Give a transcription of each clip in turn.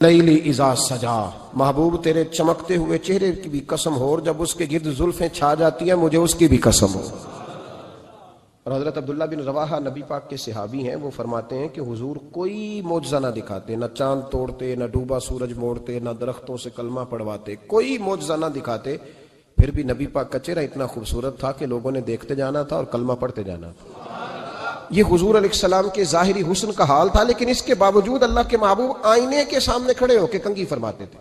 لیلی اذا سجا، محبوب تیرے چمکتے ہوئے چہرے کی بھی قسم ہو، اور جب اس کے گرد زلفیں چھا جاتی ہیں مجھے اس کی بھی قسم ہو۔ اور حضرت عبداللہ بن رواحہ نبی پاک کے صحابی ہیں، وہ فرماتے ہیں کہ حضور کوئی معجزہ نہ دکھاتے، نہ چاند توڑتے، نہ ڈوبا سورج موڑتے، نہ درختوں سے کلمہ پڑھواتے، کوئی معجزہ نہ دکھاتے، پھر بھی نبی پاک کا چہرہ اتنا خوبصورت تھا کہ لوگوں نے دیکھتے جانا تھا اور کلمہ پڑھتے جانا تھا۔ یہ حضور علیہ السلام کے ظاہری حسن کا حال تھا، لیکن اس کے باوجود اللہ کے محبوب آئینے کے سامنے کھڑے ہو کے کنگھی فرماتے تھے،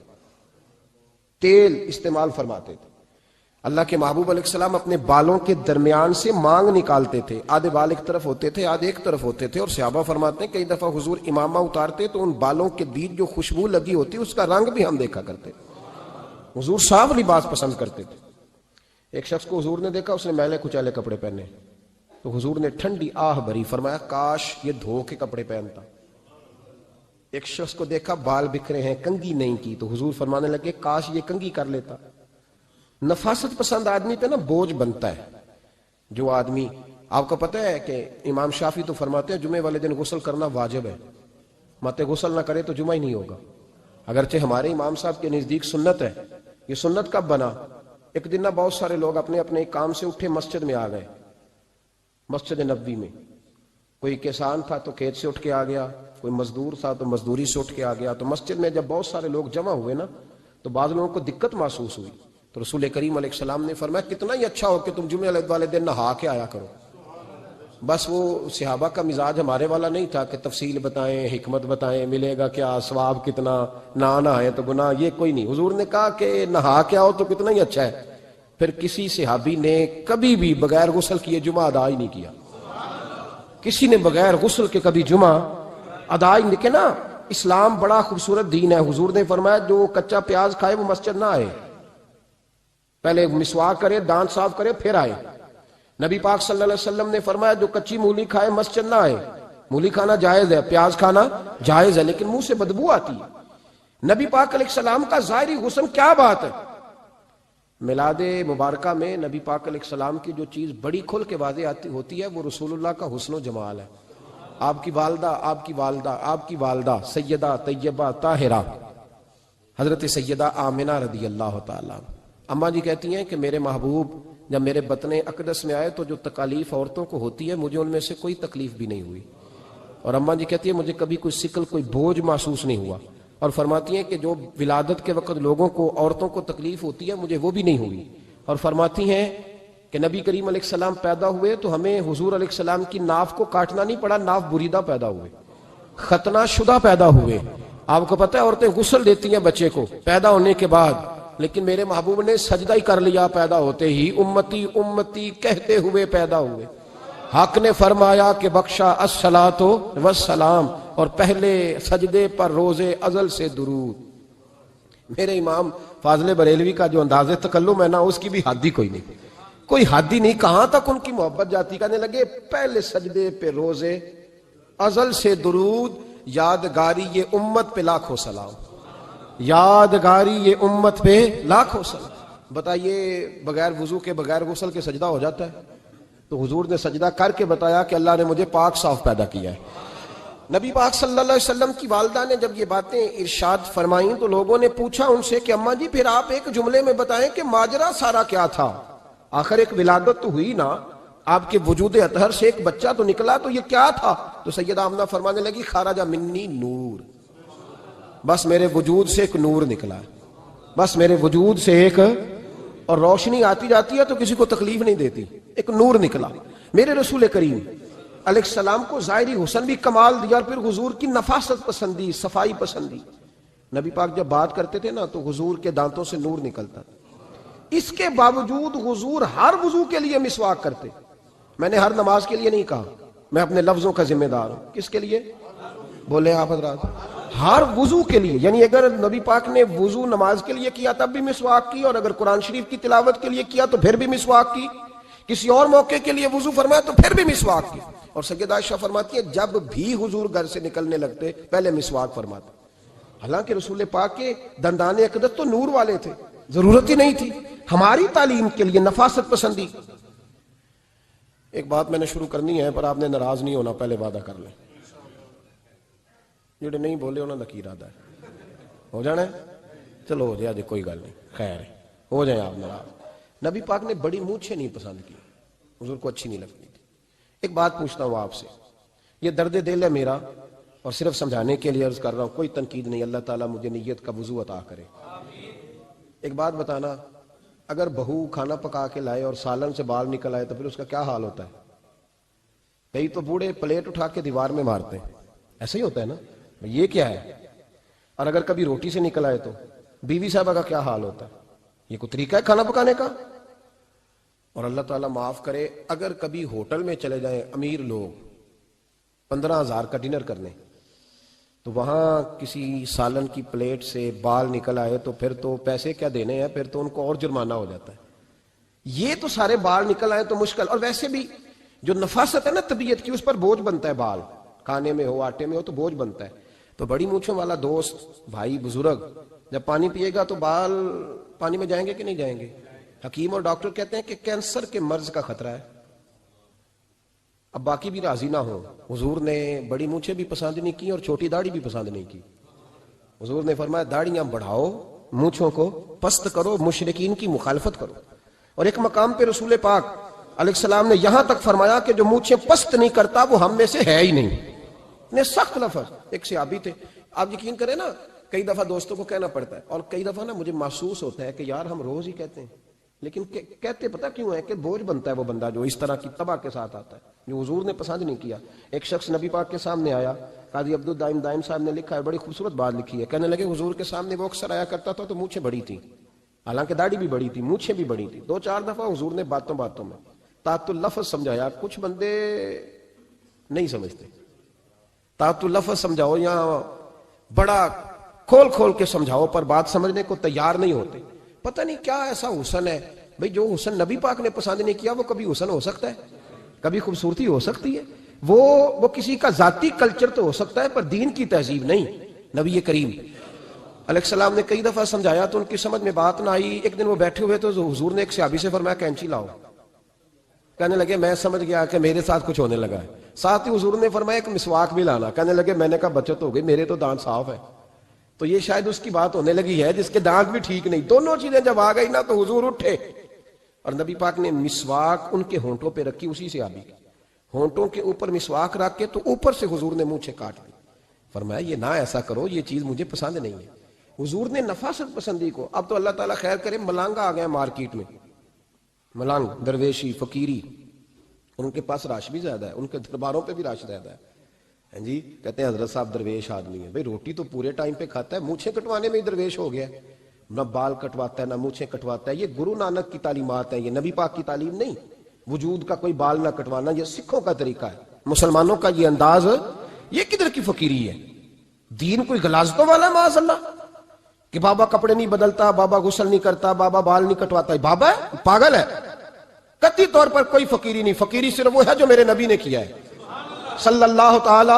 تیل استعمال فرماتے تھے۔ اللہ کے محبوب علیہ السلام اپنے بالوں کے درمیان سے مانگ نکالتے تھے، آدھے بال ایک طرف ہوتے تھے، آدھے ایک طرف ہوتے تھے، اور صحابہ فرماتے ہیں کئی دفعہ حضور امامہ اتارتے تو ان بالوں کے بیچ جو خوشبو لگی ہوتی اس کا رنگ بھی ہم دیکھا کرتے۔ حضور صاف لباس پسند کرتے تھے۔ ایک شخص کو حضور نے دیکھا، اس نے میلے کچیلے کپڑے پہنے، تو حضور نے ٹھنڈی آہ بھری، فرمایا کاش یہ دھو کے کپڑے پہنتا۔ ایک شخص کو دیکھا بال بکھرے ہیں، کنگھی نہیں کی، تو حضور فرمانے لگے کاش یہ کنگھی کر لیتا۔ نفاست پسند آدمی پہ نا بوجھ بنتا ہے۔ جو آدمی، آپ کو پتہ ہے کہ امام شافعی تو فرماتے ہیں جمعے والے دن غسل کرنا واجب ہے، مت غسل نہ کرے تو جمعہ ہی نہیں ہوگا۔ اگرچہ ہمارے امام صاحب کے نزدیک سنت ہے۔ یہ سنت کب بنا؟ ایک دن نہ بہت سارے لوگ اپنے اپنے کام سے اٹھے مسجد میں آ گئے، مسجد نبوی میں۔ کوئی کسان تھا تو کھیت سے اٹھ کے آ گیا، کوئی مزدور تھا تو مزدوری سے اٹھ کے آ گیا۔ تو مسجد میں جب بہت سارے لوگ جمع ہوئے نا، تو بعض لوگوں کو دقت محسوس ہوئی، تو رسول کریم علیہ السلام نے فرمایا کتنا ہی اچھا ہو کہ تم جمعے والے دن نہا کے آیا کرو۔ بس وہ صحابہ کا مزاج ہمارے والا نہیں تھا کہ تفصیل بتائیں، حکمت بتائیں، ملے گا کیا، ثواب کتنا، نہ نہائے تو گناہ، یہ کوئی نہیں۔ حضور نے کہا کہ نہا کے آؤ تو کتنا ہی اچھا ہے۔ پھر کسی صحابی نے کبھی بھی بغیر غسل کیے جمعہ ادا ہی نہیں کیا۔ کسی نے بغیر غسل کے کبھی جمعہ ادا ہی نہیں کیا نا۔ اسلام بڑا خوبصورت دین ہے۔ حضور نے فرمایا جو کچا پیاز کھائے وہ مسجد نہ آئے، پہلے مسواک کرے، دانت صاف کرے، پھر آئے۔ نبی پاک صلی اللہ علیہ وسلم نے فرمایا جو کچی مولی کھائے مسجد نہ آئے۔ مولی کھانا جائز ہے، پیاز کھانا جائز ہے، لیکن منہ سے بدبو آتی ہے۔ نبی پاک علیہ السلام کا ظاہری حسن کیا بات ہے۔ میلاد مبارکہ میں نبی پاک علیہ السلام کی جو چیز بڑی کھل کے واضح ہوتی ہے وہ رسول اللہ کا حسن و جمال ہے۔ آپ کی والدہ سیدہ طیبہ طاہرہ حضرت سیدہ آمنہ رضی اللہ تعالیٰ، اماں جی کہتی ہیں کہ میرے محبوب جب میرے بطن اقدس میں آئے تو جو تکالیف عورتوں کو ہوتی ہے مجھے ان میں سے کوئی تکلیف بھی نہیں ہوئی، اور اماں جی کہتی ہیں مجھے کبھی کوئی ثقل، کوئی بوجھ محسوس نہیں ہوا، اور فرماتی ہیں کہ جو ولادت کے وقت لوگوں کو، عورتوں کو تکلیف ہوتی ہے مجھے وہ بھی نہیں ہوئی، اور فرماتی ہیں کہ نبی کریم علیہ السلام پیدا ہوئے تو ہمیں حضور علیہ السلام کی ناف کو کاٹنا نہیں پڑا، ناف بریدہ پیدا ہوئے، ختنہ شدہ پیدا ہوئے۔ آپ کو پتہ ہے عورتیں غسل دیتی ہیں بچے کو پیدا ہونے کے بعد، لیکن میرے محبوب نے سجدہ ہی کر لیا پیدا ہوتے ہی، امتی امتی کہتے ہوئے پیدا ہوئے۔ حق نے فرمایا کہ بخشا الصلاۃ والسلام، اور پہلے سجدے پر روز ازل سے درود۔ میرے امام فاضل بریلوی کا جو انداز تکلم ہے نا، اس کی بھی حد ہی کوئی نہیں، کوئی حد ہی نہیں، کہاں تک ان کی محبت جاتی۔ کہنے لگے پہلے سجدے پہ روز ازل سے درود، یادگاری یہ امت پہ لاکھوں سلام، یادگاری یہ امت پہ لاکھوں سلام۔ بتائیے بغیر وضو کے، بغیر غسل کے سجدہ ہو جاتا ہے؟ تو حضور نے سجدہ کر کے بتایا کہ اللہ نے مجھے پاک صاف پیدا کیا ہے۔ نبی پاک صلی اللہ علیہ وسلم کی والدہ نے جب یہ باتیں ارشاد فرمائیں تو لوگوں نے پوچھا ان سے کہ اماں جی پھر آپ ایک جملے میں بتائیں کہ ماجرا سارا کیا تھا، آخر ایک ولادت تو ہوئی نا، آپ کے وجود اطہر سے ایک بچہ تو نکلا، تو یہ کیا تھا؟ تو سیدہ آمنہ فرمانے لگی خرج منی نور، بس میرے وجود سے ایک نور نکلا ہے، بس میرے وجود سے ایک، اور روشنی آتی جاتی ہے تو کسی کو تکلیف نہیں دیتی، ایک نور نکلا۔ میرے رسول کریم علیہ السلام کو ظاہری حسن بھی کمال دیا، اور پھر حضور کی نفاست پسندی، صفائی پسندی۔ نبی پاک جب بات کرتے تھے نا تو حضور کے دانتوں سے نور نکلتا تھا، اس کے باوجود حضور ہر وضو کے لیے مسواک کرتے۔ میں نے ہر نماز کے لیے نہیں کہا، میں اپنے لفظوں کا ذمہ دار ہوں۔ کس کے لیے بولے آپ حضرات؟ ہر وضو کے لیے، یعنی اگر نبی پاک نے وضو نماز کے لیے کیا تب بھی مسواک کی، اور اگر قرآن شریف کی تلاوت کے لیے کیا تو پھر بھی مسواک کی، کسی اور موقع کے لیے وضو فرمایا تو پھر بھی مسواک کی۔ اور سیدہ عائشہ فرماتی ہے جب بھی حضور گھر سے نکلنے لگتے پہلے مسواک فرماتے، حالانکہ رسول پاک کے دندان اقدس تو نور والے تھے، ضرورت ہی نہیں تھی۔ ہماری تعلیم کے لیے نفاست پسندی۔ ایک بات میں نے شروع کرنی ہے پر آپ نے ناراض نہیں ہونا، پہلے وعدہ کر لیں، جڑے نہیں بولے انہوں نے کی ارادہ ہے۔ ہو جانا ہے؟ چلو ہو جائے کوئی گل نہیں، خیر ہے، ہو جائیں آپ ناراض۔ نبی پاک نے بڑی مونچھیں نہیں پسند کی، حضور کو اچھی نہیں لگتی تھی۔ ایک بات پوچھتا ہوں آپ سے، یہ درد دل ہے میرا اور صرف سمجھانے کے لیے عرض کر رہا ہوں، کوئی تنقید نہیں، اللہ تعالیٰ مجھے نیت کا وضو عطا کرے۔ ایک بات بتانا، اگر بہو کھانا پکا کے لائے اور سالن سے بال نکل آئے تو پھر اس کا کیا حال ہوتا ہے؟ کئی تو بوڑھے پلیٹ اٹھا کے دیوار میں مارتے ہیں، ایسا ہی ہوتا ہے نا، یہ کیا ہے؟ اور اگر کبھی روٹی سے نکل آئے تو بیوی صاحبہ کا کیا حال ہوتا ہے؟ یہ کوئی طریقہ ہے کھانا پکانے کا؟ اور اللہ تعالیٰ معاف کرے، اگر کبھی ہوٹل میں چلے جائیں امیر لوگ 15,000 کا ڈنر کرنے، تو وہاں کسی سالن کی پلیٹ سے بال نکل آئے تو پھر تو پیسے کیا دینے ہیں، پھر تو ان کو اور جرمانہ ہو جاتا ہے۔ یہ تو سارے بال نکل آئے تو مشکل، اور ویسے بھی جو نفاست ہے نا طبیعت کی، اس پر بوجھ بنتا ہے، بال کھانے میں ہو آٹے میں ہو تو بوجھ بنتا ہے۔ تو بڑی مونچھوں والا دوست بھائی بزرگ جب پانی پیے گا تو بال پانی میں جائیں گے کہ نہیں جائیں گے؟ حکیم اور ڈاکٹر کہتے ہیں کہ کینسر کے مرض کا خطرہ ہے۔ اب باقی بھی راضی نہ ہو، حضور نے بڑی مونچھیں بھی پسند نہیں کی اور چھوٹی داڑھی بھی پسند نہیں کی۔ حضور نے فرمایا داڑھیاں بڑھاؤ، مونچھوں کو پست کرو، مشرکین کی مخالفت کرو۔ اور ایک مقام پہ رسول پاک علیہ السلام نے یہاں تک فرمایا کہ جو مونچھیں پست نہیں کرتا وہ ہم میں سے ہے ہی نہیں۔ نے سخت لفظ، ایک صحابی تھے، آپ یقین کریں نا، کئی دفعہ دوستوں کو کہنا پڑتا ہے اور کئی دفعہ نا مجھے محسوس ہوتا ہے کہ یار ہم روز ہی کہتے ہیں، لیکن کہتے پتہ کیوں ہے کہ بوجھ بنتا ہے وہ بندہ جو اس طرح کی تباہ کے ساتھ آتا ہے، جو حضور نے پسند نہیں کیا۔ ایک شخص نبی پاک کے سامنے آیا، قاضی عبدالدائم دائم صاحب نے لکھا ہے، بڑی خوبصورت بات لکھی ہے، کہنے لگے حضور کے سامنے وہ اکثر آیا کرتا تھا تو مونچھیں بڑی تھی، حالانکہ داڑھی بھی بڑی تھی، مونچھیں بھی بڑی تھی۔ 2-4 دفعہ حضور نے باتوں میں تات اللفظ سمجھایا، کچھ بندے نہیں سمجھتے، تات اللفظ سمجھاؤ یا بڑا کھول کے سمجھاؤ پر بات سمجھنے کو تیار نہیں ہوتے۔ پتہ نہیں کیا ایسا حسن ہے بھئی، جو حسن نبی پاک نے پسند نہیں کیا وہ کبھی حسن ہو سکتا ہے، کبھی خوبصورتی ہو سکتی ہے، وہ کسی کا ذاتی کلچر تو ہو سکتا ہے پر دین کی تہذیب نہیں۔ نبی کریم علیہ السلام نے کئی دفعہ سمجھایا تو ان کی سمجھ میں بات نہ آئی۔ ایک دن وہ بیٹھے ہوئے تو حضور نے ایک صحابی سے فرمایا کینچی لاؤ، کہنے لگے میں سمجھ گیا کہ میرے ساتھ کچھ ہونے لگا ہے۔ ساتھ ہی حضور نے فرمایا ایک مسواک بھی لانا، کہنے لگے میں نے کہا بچت ہو گئی، میرے تو دانت صاف ہے۔ تو یہ شاید اس کی بات ہونے لگی ہے جس کے دانت بھی ٹھیک نہیں۔ دونوں چیزیں جب آ گئی نا تو حضور اٹھے اور نبی پاک نے مسواک ان کے ہونٹوں پہ رکھی، اسی سے آبی ہونٹوں کے اوپر مسواک رکھ کے تو اوپر سے حضور نے مونچھیں کاٹ دی۔ فرمایا یہ نہ ایسا کرو، یہ چیز مجھے پسند نہیں ہے۔ حضور نے نفاست پسندی کو، اب تو اللہ تعالیٰ خیر کرے ملانگا آ گئے مارکیٹ میں، ملانگ درویشی فقیری، اور ان کے پاس رش بھی زیادہ ہے، ان کے درباروں پہ بھی رش زیادہ ہے جی۔ کہتے ہیں حضرت صاحب درویش آدمی ہے، بھئی روٹی تو پورے ٹائم پہ کھاتا ہے، مونچھیں کٹوانے میں ہی درویش ہو گیا ہے، نہ بال کٹواتا ہے نہ مونچھیں کٹواتا ہے۔ یہ گرو نانک کی تعلیمات ہیں، یہ نبی پاک کی تعلیم نہیں۔ وجود کا کوئی بال نہ کٹوانا یہ سکھوں کا طریقہ ہے، مسلمانوں کا یہ انداز، یہ کدھر کی فقیری ہے؟ دین کوئی غلاظتوں والا ہے معاذ اللہ، کہ بابا کپڑے نہیں بدلتا، بابا غسل نہیں کرتا، بابا بال نہیں کٹواتا، بابا ہے پاگل ہے؟ قطعی طور پر کوئی فقیری نہیں، فقیری صرف وہ ہے جو میرے نبی نے کیا ہے صلی اللہ تعالی۔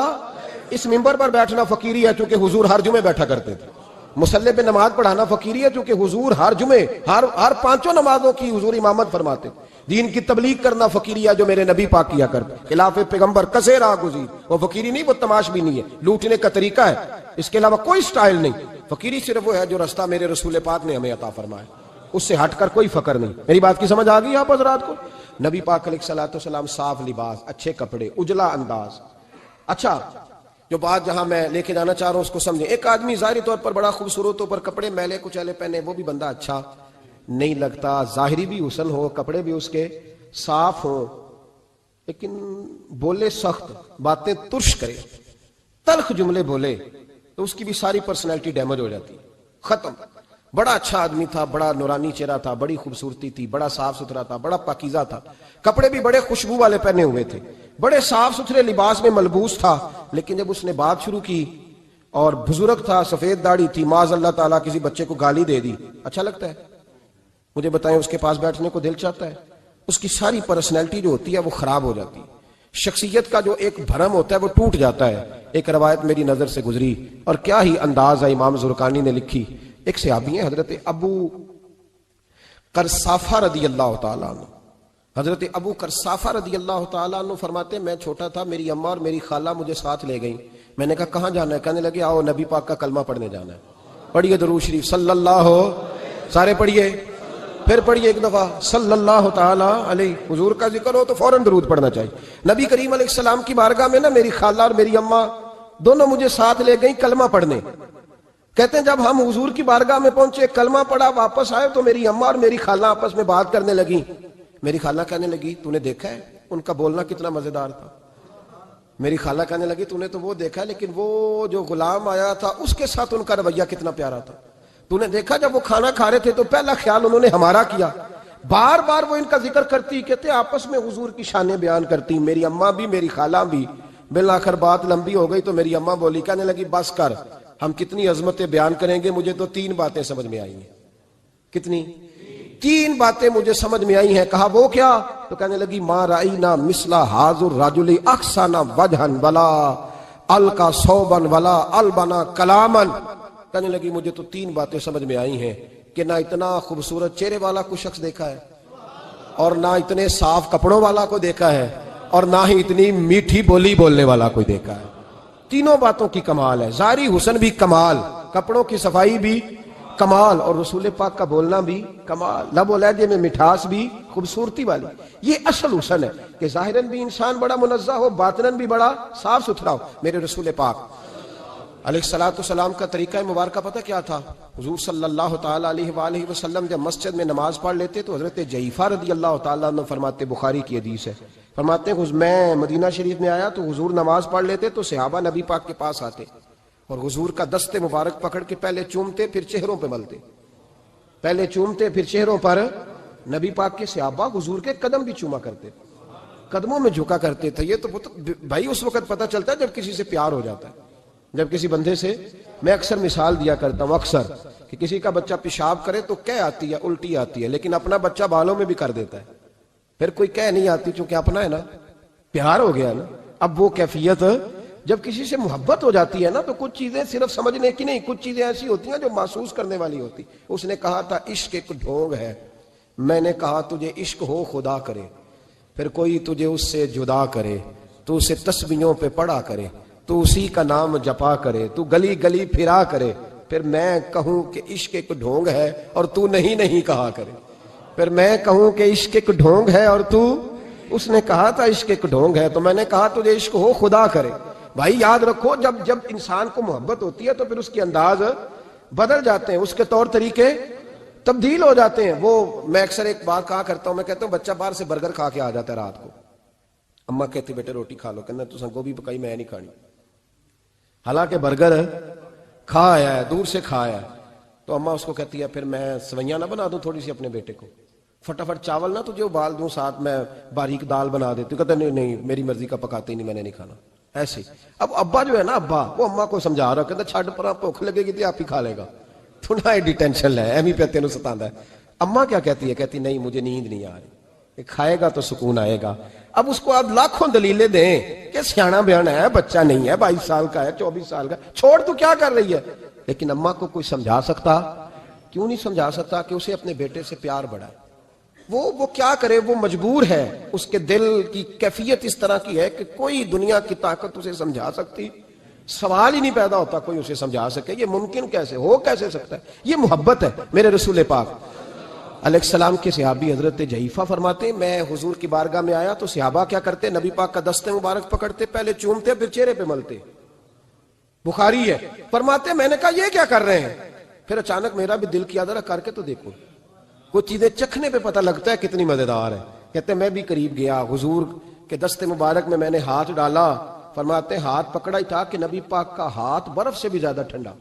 اس منبر پر بیٹھنا فقیری ہے چونکہ حضور ہر جمعے بیٹھا کرتے تھے، مصلی پہ نماز پڑھانا فقیری ہے چونکہ حضور ہر جمعے ہر 5 نمازوں کی حضور امامت فرماتے۔ دین کی تبلیغ کرنا فقیری ہے جو میرے نبی پاک کیا کرتے، خلاف پیغمبر کسے راہ گزیر، وہ فقیری نہیں، وہ تماش بھی نہیں ہے، لوٹنے کا طریقہ ہے، اس کے علاوہ کوئی سٹائل نہیں۔ فقیری صرف وہ ہے جو رستہ میرے رسول پاک نے ہمیں عطا فرمایا، اس سے ہٹ کر کوئی فقر نہیں۔ میری بات کی سمجھ آ گئی آپ حضرات کو؟ نبی پاک علیہ الصلوۃ والسلام صاف لباس، اچھے کپڑے، اجلا انداز۔ اچھا، جو بات جہاں میں لے کے جانا چاہ رہا ہوں اس کو سمجھیں۔ ایک آدمی ظاہری طور پر بڑا خوبصورت ہو پر کپڑے میلے کچیلے پہنے، وہ بھی بندہ اچھا نہیں لگتا۔ ظاہری بھی حسن ہو، کپڑے بھی اس کے صاف ہوں، لیکن بولے سخت، باتیں ترش کرے، تلخ جملے بولے تو اس کی بھی ساری پرسنالٹی ڈیمیج ہو جاتی، ختم۔ بڑا اچھا آدمی تھا، بڑا نورانی چہرہ تھا، بڑی خوبصورتی تھی، بڑا صاف ستھرا تھا، بڑا پاکیزہ تھا، کپڑے بھی بڑے خوشبو والے پہنے ہوئے تھے، بڑے صاف ستھرے لباس میں ملبوس تھا، لیکن جب اس نے بات شروع کی اور بزرگ تھا، سفید داڑھی تھی، معاذ اللہ تعالیٰ کسی بچے کو گالی دے دی، اچھا لگتا ہے؟ مجھے بتائیں اس کے پاس بیٹھنے کو دل چاہتا ہے؟ اس کی ساری پرسنالٹی جو ہوتی ہے وہ خراب ہو جاتی ہے، شخصیت کا جو ایک بھرم ہوتا ہے وہ ٹوٹ جاتا ہے۔ ایک روایت میری نظر سے گزری اور کیا ہی انداز ہے، امام زرقانی نے لکھی، ایک صحابی ہیں حضرت ابو قرصافہ رضی اللہ تعالیٰ عنہ، حضرت ابو قرصافہ رضی اللہ تعالیٰ عنہ فرماتے ہیں میں چھوٹا تھا، میری اماں اور میری خالہ مجھے ساتھ لے گئیں، میں نے کہا کہاں جانا ہے؟ کہنے لگے آؤ نبی پاک کا کلمہ پڑھنے جانا ہے۔ پڑھیے درود شریف صلی اللہ ہو، سارے پڑھیے، پھر پڑھیے ایک دفعہ صلی اللہ تعالی علیہ۔ حضور کا ذکر ہو تو فوراً درود پڑھنا چاہیے۔ نبی کریم علیہ السلام کی بارگاہ میں نا میری خالہ اور میری اماں دونوں مجھے ساتھ لے گئیں کلمہ پڑھنے۔ کہتے ہیں جب ہم حضور کی بارگاہ میں پہنچے، کلمہ پڑھا، واپس آئے تو میری اماں اور میری خالہ آپس میں بات کرنے لگی۔ میری خالہ کہنے لگی تو نے دیکھا ہے ان کا بولنا کتنا مزیدار تھا۔ میری خالہ کہنے لگی تو نے تو وہ دیکھا لیکن وہ جو غلام آیا تھا اس کے ساتھ ان کا رویہ کتنا پیارا تھا۔ تو نے دیکھا جب وہ کھانا کھا رہے تھے تو پہلا خیال انہوں نے ہمارا کیا۔ بار بار وہ ان کا ذکر کرتی، کہتے آپس میں حضور کی شانیں بیان کرتی، میری اماں بھی میری خالہ بھی۔ بالآخر بات لمبی ہو گئی تو میری اماں بولی، کہنے لگی بس کر، ہم کتنی عظمتیں بیان کریں گے، مجھے تو 3 باتیں سمجھ میں آئی ہیں۔ کتنی؟ 3 باتیں مجھے سمجھ میں آئی ہیں۔ کہا وہ کیا؟ تو کہنے لگی ما رأینا مثل ھذا الرجل احسن وجھا ولا القى ثوبا ولا البنا کلاما۔ کہنے لگی مجھے تو 3 باتیں سمجھ میں آئی ہیں کہ نہ اتنا خوبصورت چہرے والا کوئی شخص دیکھا ہے، اور نہ اتنے صاف کپڑوں والا کو دیکھا ہے، اور نہ ہی اتنی میٹھی بولی بولنے والا کوئی دیکھا ہے۔ تینوں باتوں کی کمال ہے، ظاہری حسن بھی کمال، کپڑوں کی صفائی بھی کمال، اور رسول پاک کا بولنا بھی کمال، لب و لہجے میں مٹھاس بھی خوبصورتی والی۔ یہ اصل حسن ہے کہ ظاہراً بھی انسان بڑا منزہ ہو، باطناً بھی بڑا صاف ستھرا ہو۔ میرے رسول پاک علیہ الصلوۃ والسلام کا طریقہ مبارکہ پتہ کیا تھا؟ حضور صلی اللہ تعالیٰ علیہ وآلہ وسلم جب مسجد میں نماز پڑھ لیتے تو حضرت جعفر رضی اللہ تعالیٰ عنہ فرماتے، بخاری کی حدیث ہے، فرماتے ہیں میں مدینہ شریف میں آیا تو حضور نماز پڑھ لیتے تو صحابہ نبی پاک کے پاس آتے اور حضور کا دست مبارک پکڑ کے پہلے چومتے پھر چہروں پہ ملتے، پہلے چومتے پھر چہروں پر۔ نبی پاک کے صحابہ حضور کے قدم بھی چوما کرتے، قدموں میں جھکا کرتے تھے۔ یہ تو بھائی اس وقت پتہ چلتا ہے جب کسی سے پیار ہو جاتا ہے، جب کسی بندے سے۔ میں اکثر مثال دیا کرتا ہوں اکثر کہ کسی کا بچہ پیشاب کرے تو کہہ آتی ہے، الٹی آتی ہے، لیکن اپنا بچہ بالوں میں بھی کر دیتا ہے، پھر کوئی کہہ نہیں آتی چونکہ اپنا ہے نا، پیار ہو گیا نا۔ اب وہ کیفیت جب کسی سے محبت ہو جاتی ہے نا تو کچھ چیزیں صرف سمجھنے کی نہیں، کچھ چیزیں ایسی ہوتی ہیں جو محسوس کرنے والی ہوتی۔ اس نے کہا تھا عشق ایک ڈھونگ ہے، میں نے کہا تجھے عشق ہو خدا کرے، پھر کوئی تجھے اس سے جدا کرے، تو اسے تسبیحوں پہ پڑھا کرے، تو اسی کا نام جپا کرے، تو گلی گلی پھرا کرے، پھر میں کہوں کہ عشق ایک ڈھونگ ہے اور تو نہیں کہا کرے، پھر میں کہوں کہ عشق ایک ڈھونگ ہے اور تو۔ اس نے کہا تھا عشق ایک ڈھونگ ہے تو میں نے کہا تجھے عشق ہو خدا کرے۔ بھائی یاد رکھو جب انسان کو محبت ہوتی ہے تو پھر اس کے انداز بدل جاتے ہیں، اس کے طور طریقے تبدیل ہو جاتے ہیں۔ وہ میں اکثر ایک بات کہا کرتا ہوں، میں کہتا ہوں بچہ باہر سے برگر کھا کے آ جاتا ہے رات کو، اماں کہتی بیٹے روٹی کھا لو، کہنا تو گوبھی پکائی میں نہیں کھانی، حالانکہ برگر کھا آیا ہے، دور سے کھا آیا ہے، تو اماں اس کو کہتی ہے پھر میں سوئیاں نہ بنا دوں تھوڑی سی اپنے بیٹے کو، فٹافٹ چاول نہ تجھے ابال دوں، ساتھ میں باریک دال بنا دیتی ہوں، کہتا نہیں میری مرضی کا پکاتے ہی نہیں، میں نے نہیں کھانا۔ ایسے اب ابا جو ہے نا، ابا وہ اماں کو سمجھا رہا، کہتا چھڈ پرا، بھوک لگے گی تو آپ ہی کھا لے گا، تو نہ ایڈی ٹینشن ہے، ایویں پہ تینوں ستاندا ہے۔ اماں کیا کہتی ہے؟ کہتی نہیں مجھے نیند نہیں آ رہی، کھائے گا تو سکون آئے گا۔ اب اس کو آپ لاکھوں دلیلیں دیں کہ سیاںا بیانا ہے، بچہ نہیں ہے، 22 سال کا ہے، 24 سال کا، چھوڑ تو کیا کر رہی ہے؟ لیکن اماں کو کوئی سمجھا سکتا؟ کیوں نہیں سمجھا سکتا کہ اسے اپنے بیٹے سے پیار بڑھائے؟ وہ کیا کرے، وہ مجبور ہے، اس کے دل کی کیفیت اس طرح کی ہے کہ کوئی دنیا کی طاقت اسے سمجھا سکتی، سوال ہی نہیں پیدا ہوتا کوئی اسے سمجھا سکے۔ یہ ممکن کیسے ہو، کیسے سکتا ہے؟ یہ محبت ہے۔ میرے رسول پاک علیہ السلام کے صحابی حضرت جعفر فرماتے ہیں میں حضور کی بارگاہ میں آیا تو صحابہ کیا کرتے؟ نبی پاک کا دست مبارک پکڑتے، پہلے چومتے پھر چہرے پہ ملتے، بخاری ہے۔ فرماتے میں نے کہا یہ کیا کر رہے ہیں؟ پھر اچانک میرا بھی دل کیا ذرا کر کے تو دیکھو، کچھ چیزیں چکھنے پہ پتہ لگتا ہے کتنی مزیدار ہے۔ کہتے میں بھی قریب گیا، حضور کے دست مبارک میں نے ہاتھ ڈالا، فرماتے ہاتھ پکڑا ہی تھا کہ نبی پاک کا ہاتھ برف سے بھی زیادہ ٹھنڈا۔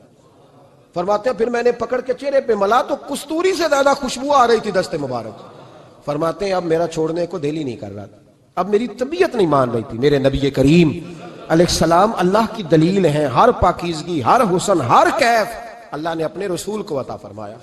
فرماتے ہیں پھر میں نے پکڑ کے چہرے پہ ملا تو کستوری سے زیادہ خوشبو آ رہی تھی دست مبارک۔ فرماتے ہیں اب میرا چھوڑنے کو دل ہی نہیں کر رہا تھا، اب میری طبیعت نہیں مان رہی تھی۔ میرے نبی کریم علیہ السلام اللہ کی دلیل ہیں، ہر پاکیزگی، ہر حسن، ہر کیف اللہ نے اپنے رسول کو عطا فرمایا۔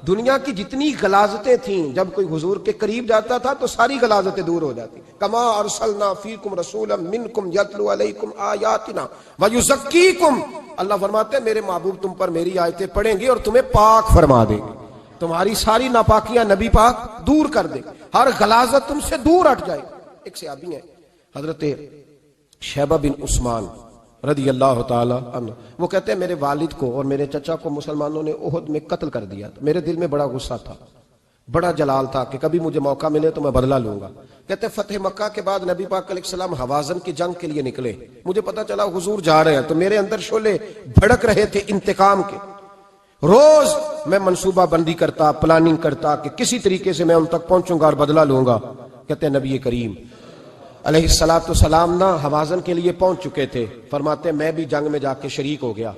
دنیا کی جتنی غلاظتیں تھیں جب کوئی حضور کے قریب جاتا تھا تو ساری غلاظتیں دور ہو جاتی۔ کما ارسلنا فیکم رسولا منکم یتلو علیکم آیاتنا ویزکیکم، اللہ فرماتے ہیں میرے محبوب تم پر میری آیتیں پڑھیں گے اور تمہیں پاک فرما دیں گے، تمہاری ساری ناپاکیاں نبی پاک دور کر دیں، ہر غلاظت تم سے دور ہٹ جائے۔ ایک صحابی ہیں حضرت شیبہ بن عثمان رضی اللہ تعالی عنہ، وہ کہتے ہیں میرے والد کو اور میرے چچا کو مسلمانوں نے احد میں قتل کر دیا تھا، میرے دل میں بڑا غصہ تھا، بڑا جلال تھا کہ کبھی مجھے موقع ملے تو میں بدلہ لوں گا۔ کہتے ہیں فتح مکہ کے بعد نبی پاک علیہ السلام حوازن کی جنگ کے لیے نکلے، مجھے پتا چلا حضور جا رہے ہیں، تو میرے اندر شعلے بھڑک رہے تھے انتقام کے۔ روز میں منصوبہ بندی کرتا، پلاننگ کرتا کہ کسی طریقے سے میں ان تک پہنچوں گا اور بدلہ لوں گا۔ کہتے ہیں نبی کریم علیہ السلام نہ حوازن کے لیے پہنچ چکے تھے، فرماتے ہیں میں بھی جنگ میں جا کے شریک ہو گیا،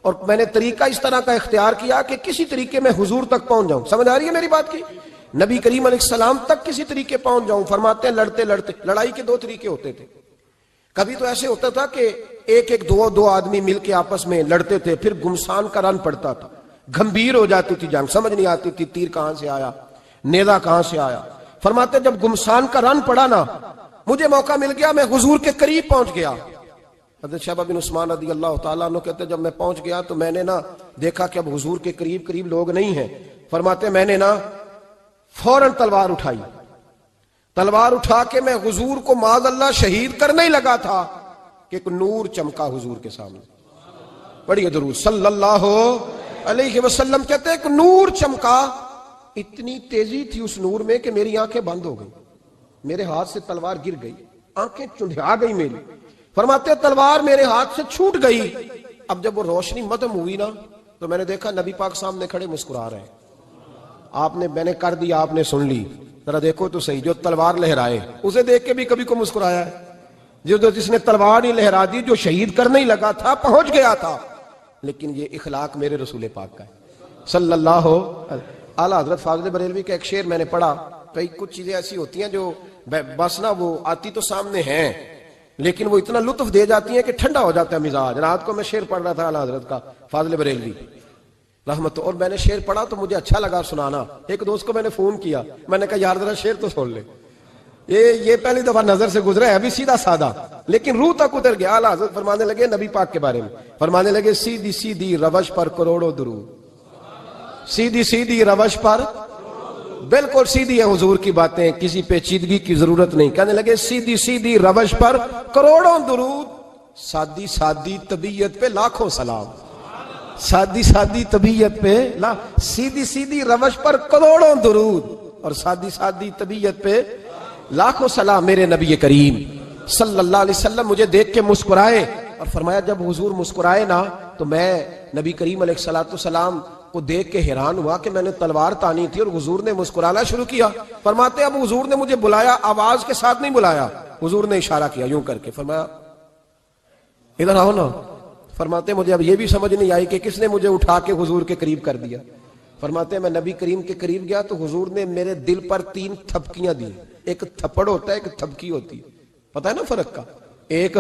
اور میں نے طریقہ اس طرح کا اختیار کیا کہ کسی طریقے میں حضور تک پہنچ جاؤں۔ سمجھ آ رہی ہے میری بات کی؟ نبی کریم علیہ السلام تک کسی طریقے پہنچ جاؤں۔ فرماتے ہیں لڑتے لڑتے، لڑائی کے دو طریقے ہوتے تھے، کبھی تو ایسے ہوتا تھا کہ ایک دو آدمی مل کے آپس میں لڑتے تھے، پھر گمسان کا رن پڑتا تھا، گھمبیر ہو جاتی تھی جنگ، سمجھ نہیں آتی تھی تیر کہاں سے آیا، نیزہ کہاں سے آیا۔ فرماتے جب گمسان کا رن پڑا نا، مجھے موقع مل گیا، میں حضور کے قریب پہنچ گیا۔ حضرت شیبہ بن عثمان رضی اللہ تعالیٰ عنہ کہتے جب میں پہنچ گیا تو میں نے نا دیکھا کہ اب حضور کے قریب لوگ نہیں ہیں۔ فرماتے میں نے نا فوراً تلوار اٹھائی، تلوار اٹھا کے میں حضور کو معاذ اللہ شہید کرنے ہی لگا تھا کہ ایک نور چمکا حضور کے سامنے۔ پڑھیے درود صلی اللہ علیہ وسلم۔ کہتے ایک نور چمکا، اتنی تیزی تھی اس نور میں کہ میری آنکھیں بند ہو گئی، میرے ہاتھ سے تلوار گر گئی، آنکھیں چندھا گئی میری۔ فرماتے تلوار میرے ہاتھ سے چھوٹ گئی۔ اب جب وہ روشنی مدھم ہوئی نا تو میں نے دیکھا نبی پاک سامنے کھڑے مسکرا رہے ہیں۔ میں نے کر دیا، آپ نے سن لی، ذرا دیکھو تو صحیح، جو تلوار لہرائے اسے دیکھ کے بھی کبھی کو مسکرایا ہے؟ جس نے تلوار ہی لہرا دی، جو شہید کرنے ہی لگا تھا، پہنچ گیا تھا۔ لیکن یہ اخلاق میرے رسول پاک کا ہے صلی اللہ اعلیٰ حضرت فاضل بریلوی کا ایک شعر میں نے پڑھا۔ کئی کچھ چیزیں ایسی ہوتی ہیں جو بس نا وہ آتی تو سامنے ہیں لیکن وہ اتنا لطف دے جاتی ہیں کہ ٹھنڈا ہو جاتا ہے مزاج۔ رات کو میں شعر پڑھ رہا تھا اعلیٰ حضرت کا فاضل بریلوی رحمت، اور میں نے شعر پڑھا تو مجھے اچھا لگا سنانا۔ ایک دوست کو میں نے فون کیا، میں نے کہا یار ذرا شعر تو سن لے، یہ پہلی دفعہ نظر سے گزرا ہے، ابھی سیدھا سادہ لیکن روح تک اتر گیا۔ اعلیٰ حضرت فرمانے لگے نبی پاک کے بارے میں، فرمانے لگے سیدھی سیدھی روش پر کروڑوں درود، سیدھی سیدھی روش پر، بالکل سیدھی ہے حضور کی باتیں، کسی پیچیدگی کی ضرورت نہیں۔ کہنے لگے سیدھی سیدھی روش پر کروڑوں درود، سادی سادی طبیعت پہ لاکھوں سلام، سادی سادی طبیعت پہ سیدھی سیدھی روش پر کروڑوں درود اور سادی سادی طبیعت پہ لاکھوں سلام۔ میرے نبی کریم صلی اللہ علیہ وسلم مجھے دیکھ کے مسکرائے، اور فرمایا جب حضور مسکرائے نا تو میں نبی کریم علیہ السلام کو دیکھ کے حیران ہوا کہ میں نے تلوار تانی تھی اور حضور نے مسکرانا شروع کیا۔ فرماتے اب حضور نے مجھے بلایا، آواز کے ساتھ نہیں بلایا، حضور نے اشارہ کیا یوں کر کے، فرمایا ادھر آؤ نا۔ فرماتے مجھے اب یہ بھی سمجھ نہیں آئی کہ کس نے مجھے اٹھا کے حضور کے قریب کر دیا۔ فرماتے میں نبی کریم کے قریب گیا تو حضور نے میرے دل پر 3 تھپکیاں دی، ایک تھپڑ ہوتا ہے ایک تھپکی ہوتی ہے، پتہ ہے نا فرق کا؟ ایک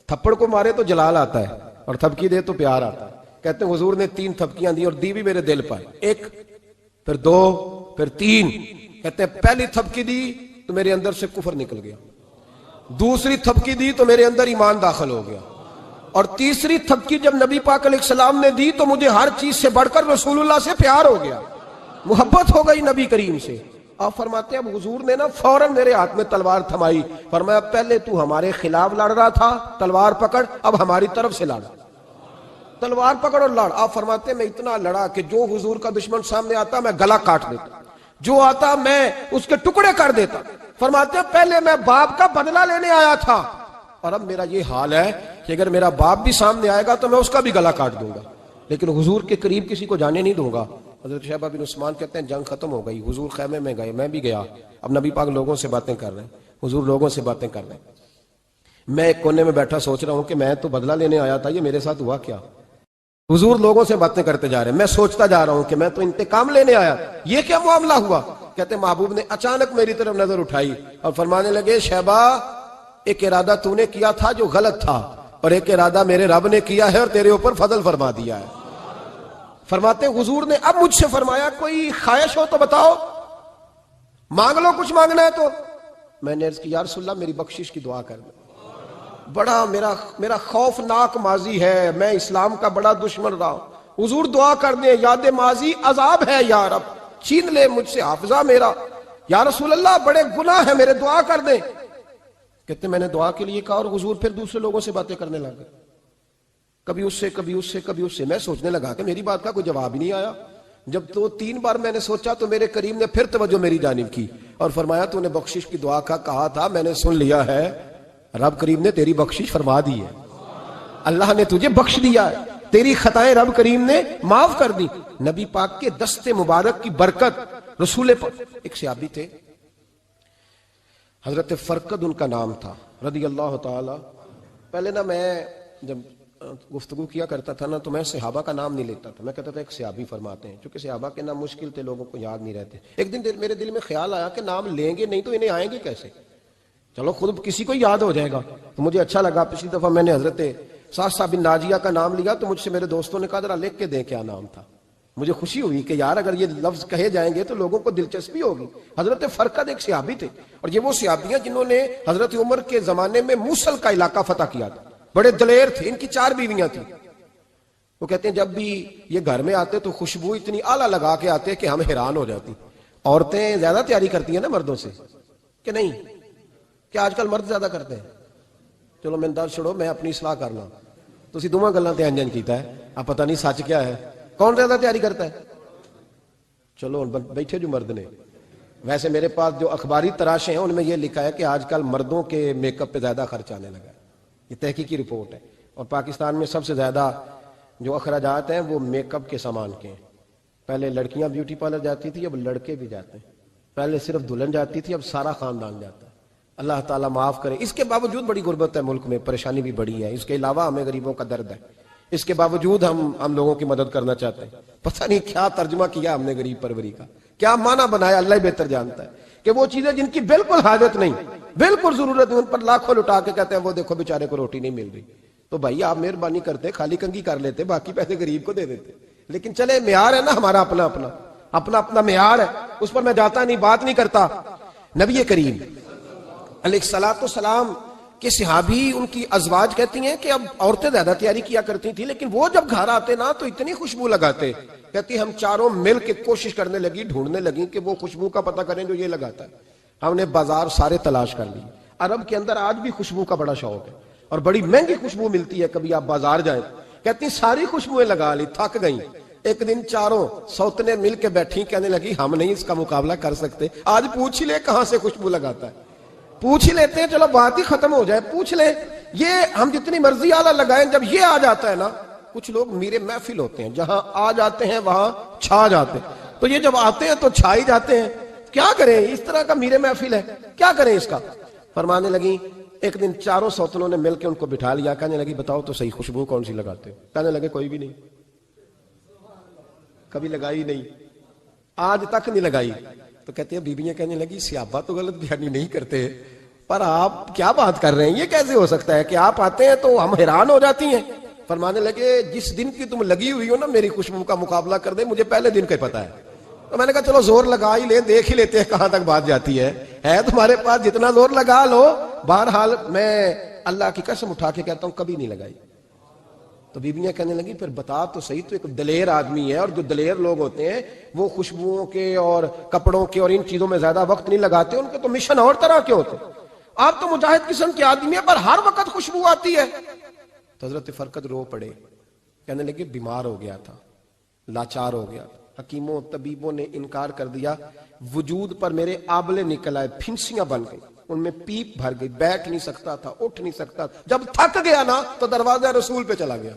تھپڑ کو مارے تو جلال آتا ہے اور تھپکی دے تو پیار آتا ہے۔ کہتے ہیں حضور نے 3 تھپکیاں دی اور دی بھی میرے دل پر، 1 پھر 2 پھر 3۔ کہتے ہیں پہلی تھپکی دی تو میرے اندر سے کفر نکل گیا، دوسری تھپکی دی تو میرے اندر ایمان داخل ہو گیا، اور تیسری تھپکی جب نبی پاک علیہ السلام نے دی تو مجھے ہر چیز سے بڑھ کر رسول اللہ سے پیار ہو گیا، محبت ہو گئی نبی کریم سے۔ آپ فرماتے ہیں اب حضور نے نا فوراً میرے ہاتھ میں تلوار تھمائی، فرمایا پہلے تو ہمارے خلاف لڑ رہا تھا، تلوار پکڑ، اب ہماری طرف سے لڑ، تلوار پکڑ اور لڑ۔ آپ فرماتے ہیں میں اتنا لڑا کہ جو حضور کا دشمن سامنے آتا میں گلا کاٹ دیتا، جو آتا میں اس کے ٹکڑے کر دیتا۔ فرماتے ہیں پہلے میں باپ کا بدلہ لینے آیا تھا اور اب میرا یہ حال ہے کہ اگر میرا باپ بھی سامنے آئے گا تو میں اس کا بھی گلا کاٹ دوں گا، لیکن حضور کے قریب کسی کو جانے نہیں دوں گا۔ حضرت شیبہ بن عثمان کہتے ہیں جنگ ختم ہو گئی، حضور خیمے میں گئے، میں بھی گیا، اب نبی پاک لوگوں سے باتیں کر رہے ہیں، حضور لوگوں سے باتیں کر رہے ہیں، میں ایک کونے میں بیٹھا سوچ رہا ہوں کہ میں تو بدلہ لینے آیا تھا، یہ میرے ساتھ ہوا کیا؟ حضور لوگوں سے باتیں کرتے جا رہے ہیں، میں سوچتا جا رہا ہوں کہ میں تو انتقام لینے آیا، یہ کیا معاملہ ہوا؟ کہتے ہیں محبوب نے اچانک میری طرف نظر اٹھائی اور فرمانے لگے شیبہ ایک ارادہ تو نے کیا تھا جو غلط تھا، اور ایک ارادہ میرے رب نے کیا ہے اور تیرے اوپر فضل فرما دیا ہے۔ فرماتے حضور نے اب مجھ سے فرمایا کوئی خواہش ہو تو بتاؤ، مانگ لو کچھ مانگنا ہے تو۔ میں نے عرض کی یا رسول اللہ میری بخشش کی دعا کر دیں، بڑا میرا خوفناک ماضی ہے، میں اسلام کا بڑا دشمن رہا ہوں، حضور دعا کر دیں، یاد ماضی عذاب ہے یا رب، چھین لے مجھ سے حافظہ میرا، یا رسول اللہ بڑے گناہ ہیں میرے، دعا کر دیں۔ کہتے میں نے دعا کے لیے کہا اور حضور پھر دوسرے لوگوں سے باتیں کرنے لگ گئے، کبھی اس سے کبھی اس سے کبھی اس سے. میں سوچنے لگا کہ میری بات کا کوئی جواب ہی نہیں آیا. جب تو 3 بار میں نے سوچا تو میرے کریم نے پھر توجہ میری جانب کی اور فرمایا تو نے بخشش کی دعا کا کہا تھا، میں نے سن لیا ہے، رب کریم نے تیری بخشش فرما دی ہے، اللہ نے تجھے بخش دیا ہے، تیری خطائیں رب کریم نے معاف کر دی. نبی پاک کے دست مبارک کی برکت. رسول پاک ایک صحابی تھے، حضرت فرقد ان کا نام تھا رضی اللہ تعالی. پہلے نا میں جب گفتگو کیا کرتا تھا نا تو میں صحابہ کا نام نہیں لیتا تھا، میں کہتا تھا ایک صحابی فرماتے ہیں، چونکہ صحابہ کے نام مشکل تھے، لوگوں کو یاد نہیں رہتے. ایک دن میرے دل میں خیال آیا کہ نام لیں گے نہیں تو انہیں آئیں گے کیسے، چلو خود کسی کو یاد ہو جائے گا. تو مجھے اچھا لگا، پچھلی دفعہ میں نے حضرت صاحب بن ناجیہ کا نام لیا تو مجھ سے میرے دوستوں نے کہا ذرا لکھ کے دیں کیا نام تھا. مجھے خوشی ہوئی کہ یار اگر یہ لفظ کہے جائیں گے تو لوگوں کو دلچسپی ہوگی. حضرت فرقد ایک صحابی تھے اور یہ وہ صحابیاں جنہوں نے حضرت عمر کے زمانے میں موصل کا علاقہ فتح کیا تھا. بڑے دلیر تھے، ان کی 4 بیویاں تھیں. وہ کہتے ہیں جب بھی یہ گھر میں آتے تو خوشبو اتنی اعلیٰ لگا کے آتے کہ ہم حیران ہو جاتی. عورتیں زیادہ تیاری کرتی ہیں نا مردوں سے کہ نہیں؟ کیا آج کل مرد زیادہ کرتے ہیں؟ چلو میں دس چھوڑو، میں اپنی اصلاح کرنا. تسی دوواں گلاں تے انجن کیتا ہے، اب پتہ نہیں سچ کیا ہے، کون زیادہ تیاری کرتا ہے؟ چلو بیٹھے جو مرد نے. ویسے میرے پاس جو اخباری تراشے ہیں ان میں یہ لکھا ہے کہ آج کل مردوں کے میک اپ پہ زیادہ خرچ آنے لگا ہے. یہ تحقیقی رپورٹ ہے. اور پاکستان میں سب سے زیادہ جو اخراجات ہیں وہ میک اپ کے سامان کے ہیں. پہلے لڑکیاں بیوٹی پارلر جاتی تھی، اب لڑکے بھی جاتے ہیں. پہلے صرف دلہن جاتی تھی، اب سارا خاندان جاتا ہے. اللہ تعالیٰ معاف کرے. اس کے باوجود بڑی غربت ہے ملک میں، پریشانی بھی بڑی ہے. اس کے علاوہ ہمیں غریبوں کا درد ہے، اس کے باوجود ہم لوگوں کی مدد کرنا چاہتے ہیں. پتہ نہیں کیا ترجمہ کیا ہم نے غریب پروری کا، کیا معنی بنایا، اللہ ہی بہتر جانتا ہے. کہ وہ چیزیں جن کی بالکل حاجت نہیں، بالکل ضرورت نہیں، ان پر لاکھوں لٹا کے کہتے ہیں وہ دیکھو بیچارے کو روٹی نہیں مل رہی. تو بھائی آپ مہربانی کرتے خالی کنگھی کر لیتے، باقی پیسے غریب کو دے دیتے. لیکن چلے معیار ہے نا ہمارا، اپنا معیار ہے، اس پر میں جاتا نہیں، بات نہیں کرتا. نبی کریم علیہ الصلوۃ والسلام کے صحابی ان کی ازواج کہتی ہیں کہ اب عورتیں زیادہ تیاری کیا کرتی تھیں، لیکن وہ جب گھر آتے نا تو اتنی خوشبو لگاتے. کہتی ہم چاروں مل کے کوشش کرنے لگی، ڈھونڈنے لگی کہ وہ خوشبو کا پتہ کریں جو یہ لگاتا ہے. ہم نے بازار سارے تلاش کر لی. عرب کے اندر آج بھی خوشبو کا بڑا شوق ہے اور بڑی مہنگی خوشبو ملتی ہے. کبھی آپ بازار جائیں، کہتی ساری خوشبوئیں لگا لی، تھک گئیں. ایک دن چاروں سوتنے مل کے بیٹھی، کہنے لگی ہم نہیں اس کا مقابلہ کر سکتے، آج پوچھ ہی لے کہاں سے خوشبو لگاتا ہے. پوچھ ہی لیتے ہیں، چلو بات ہی ختم ہو جائے، پوچھ لیں. یہ ہم جتنی مرضی آلہ لگائیں، جب یہ آ جاتا ہے نا، کچھ لوگ میرے محفل ہوتے ہیں، جہاں آ جاتے ہیں وہاں چھا جاتے ہیں. تو یہ جب آتے ہیں تو چھا ہی جاتے ہیں. کیا کریں، اس طرح کا میرے محفل ہے، کیا کریں اس کا. فرمانے لگی ایک دن چاروں سوتنوں نے مل کے ان کو بٹھا لیا. کہنے لگی بتاؤ تو صحیح خوشبو کون سی لگاتے ہو؟ کہنے لگے کوئی بھی نہیں، کبھی لگائی نہیں، آج تک نہیں لگائی. تو کہتے ہیں بیویاں کہنے لگی صحابہ تو غلط بیانی نہیں کرتے، پر آپ کیا بات کر رہے ہیں، یہ کیسے ہو سکتا ہے کہ آپ آتے ہیں تو ہم حیران ہو جاتی ہیں. فرمانے لگے جس دن کی تم لگی ہوئی ہو نا میری خوشبو کا مقابلہ کر دے، مجھے پہلے دن کا پتا ہے. تو میں نے کہا چلو زور لگا ہی لیں، دیکھ ہی لیتے ہیں کہاں تک بات جاتی ہے تمہارے پاس جتنا زور لگا لو. بہرحال میں اللہ کی قسم اٹھا کے کہتا ہوں کبھی نہیں لگائی. تو بیویاں کہنے لگی پھر بتا تو صحیح، تو ایک دلیر آدمی ہے، اور جو دلیر لوگ ہوتے ہیں وہ خوشبوؤں کے اور کپڑوں کے اور ان چیزوں میں زیادہ وقت نہیں لگاتے، ان کے تو مشن اور طرح کے ہوتے. آپ تو مجاہد قسم کے آدمی ہیں پر ہر وقت خوشبو آتی ہے. تو حضرت فرقد رو پڑے، کہنے لگے بیمار ہو گیا تھا، لاچار ہو گیا. حکیموں طبیبوں نے انکار کر دیا. وجود پر میرے آبلے نکل آئے، پھنسیاں بن گئی، ان میں پیپ بھر گئی، بیٹھ نہیں سکتا تھا، اٹھ نہیں سکتا. جب تھک گیا نا تو دروازہ رسول پہ چلا گیا.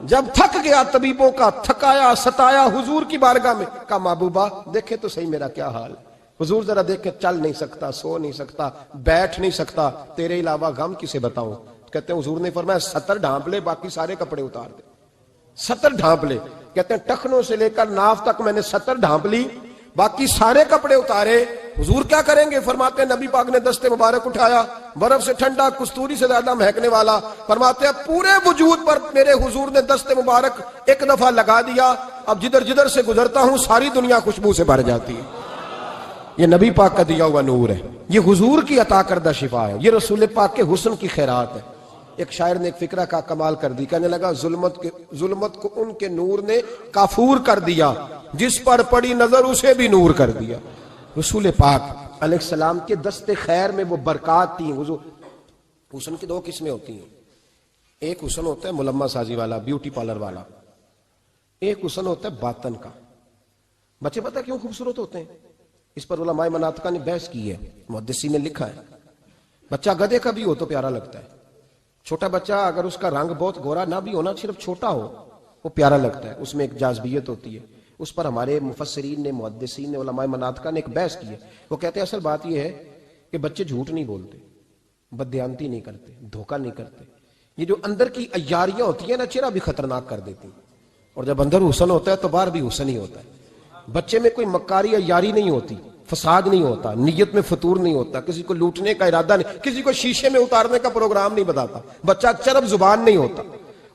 جب تھک گیا طبیبوں کا تھکایا ستایا حضور کی بارگاہ میں، کہا محبوبہ دیکھے تو صحیح میرا کیا حال. حضور ذرا دیکھ کے، چل نہیں سکتا، سو نہیں سکتا، بیٹھ نہیں سکتا، تیرے علاوہ غم کسے بتاؤں. کہتے ہیں حضور نے فرمایا 70 ڈھانپ لے، باقی سارے کپڑے اتار دے. 70 ڈھانپ لے. کہتے ہیں ٹخنوں سے لے کر ناف تک میں نے 70 ڈھانپ لی، باقی سارے کپڑے اتارے. حضور کیا کریں گے؟ فرماتے ہیں نبی پاک نے دست مبارک اٹھایا، برف سے ٹھنڈا، کستوری سے زیادہ مہکنے والا. فرماتے ہیں پورے وجود پر میرے حضور نے دست مبارک ایک دفعہ لگا دیا، اب جدھر جدھر سے گزرتا ہوں ساری دنیا خوشبو سے بھر جاتی ہے. یہ نبی پاک کا دیا ہوا نور ہے، یہ حضور کی عطا کردہ شفا ہے، یہ رسول پاک کے حسن کی خیرات ہے. ایک شاعر نے ایک فکرہ کا کمال کر دی، کہنے لگا ظلمت کو ان کے نور نے کافور کر دیا، جس پر پڑی نظر اسے بھی نور کر دیا. رسول پاک علیہ السلام کے دست خیر میں وہ برکات تھی. حضور حسن کی دو قسمیں ہوتی ہیں. ایک حسن ہوتا ہے ملمہ سازی والا، بیوٹی پارلر والا. ایک حسن ہوتا ہے باطن کا. بچے پتہ کیوں خوبصورت ہوتے ہیں؟ اس پر علماء مناطقہ نے بحث کی ہے، محدثین نے لکھا ہے. بچہ گدھے کا بھی ہو تو پیارا لگتا ہے. چھوٹا بچہ اگر اس کا رنگ بہت گورا نہ بھی ہونا، صرف چھوٹا ہو، وہ پیارا لگتا ہے، اس میں ایک جاذبیت ہوتی ہے. اس پر ہمارے مفسرین نے، محدثین نے، علماء مناطقہ نے ایک بحث کی ہے. وہ کہتے ہیں اصل بات یہ ہے کہ بچے جھوٹ نہیں بولتے، بددیانتی نہیں کرتے، دھوکہ نہیں کرتے. یہ جو اندر کی عیاریاں ہوتی ہیں نا، چہرہ بھی خطرناک کر دیتی ہیں. اور جب اندر حسن ہوتا ہے تو باہر بھی حسن ہی ہوتا ہے. بچے میں کوئی مکاری عیاری نہیں ہوتی، فساد نہیں ہوتا، نیت میں فطور نہیں ہوتا، کسی کو لوٹنے کا ارادہ نہیں، کسی کو شیشے میں اتارنے کا پروگرام نہیں بتاتا. بچہ چرب زبان نہیں ہوتا،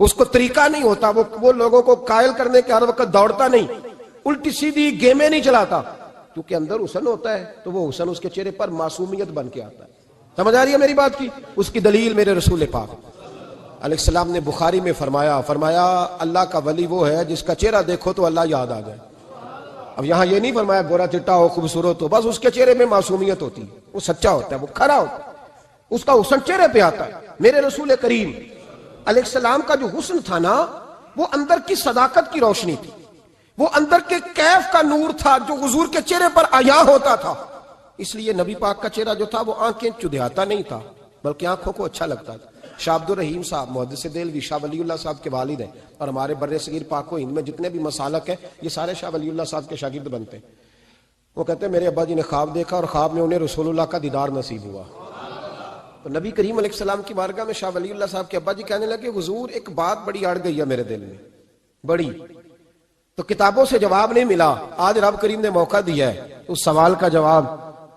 اس کو طریقہ نہیں ہوتا، وہ لوگوں کو قائل کرنے کے ہر وقت دوڑتا نہیں، الٹی سیدھی گیمیں نہیں چلاتا. کیونکہ اندر حسن ہوتا ہے تو وہ حسن اس کے چہرے پر معصومیت بن کے آتا ہے. سمجھ آ رہی ہے میری بات کی؟ اس کی دلیل میرے رسول پاک علیہ السلام نے بخاری میں فرمایا اللہ کا ولی وہ ہے جس کا چہرہ دیکھو تو اللہ یاد آ جائے. اب یہاں یہ نہیں فرمایا گورا چٹا ہو، خوبصورت ہو، بس اس کے چہرے میں معصومیت ہوتی ہے، وہ سچا ہوتا ہے، وہ کھرا ہوتا ہے، اس کا حسن چہرے پہ آتا ہے. میرے رسول کریم علیہ السلام کا جو حسن تھا نا، وہ اندر کی صداقت کی روشنی تھی، وہ اندر کے کیف کا نور تھا جو حضور کے چہرے پر عیاں ہوتا تھا. اس لیے نبی پاک کا چہرہ جو تھا وہ آنکھیں چدھیاتا نہیں تھا، بلکہ آنکھوں کو اچھا لگتا تھا. شاہ عبد الرحیم صاحب محدث دہلوی شاہ ولی اللہ صاحب کے والد ہیں، اور ہمارے بر صغیر پاک و ہند میں جتنے بھی مسالک ہیں یہ سارے شاہ ولی اللہ صاحب کے شاگرد بنتے ہیں. وہ کہتے ہیں میرے ابا جی نے خواب دیکھا اور خواب میں انہیں رسول اللہ کا دیدار نصیب ہوا. تو نبی کریم علیہ السلام کی بارگاہ میں شاہ ولی اللہ صاحب کے ابا جی کہنے لگے حضور ایک بات بڑی اڑ گئی ہے میرے دل میں، بڑی، تو کتابوں سے جواب نہیں ملا، آج رب کریم نے موقع دیا ہے اس سوال کا جواب.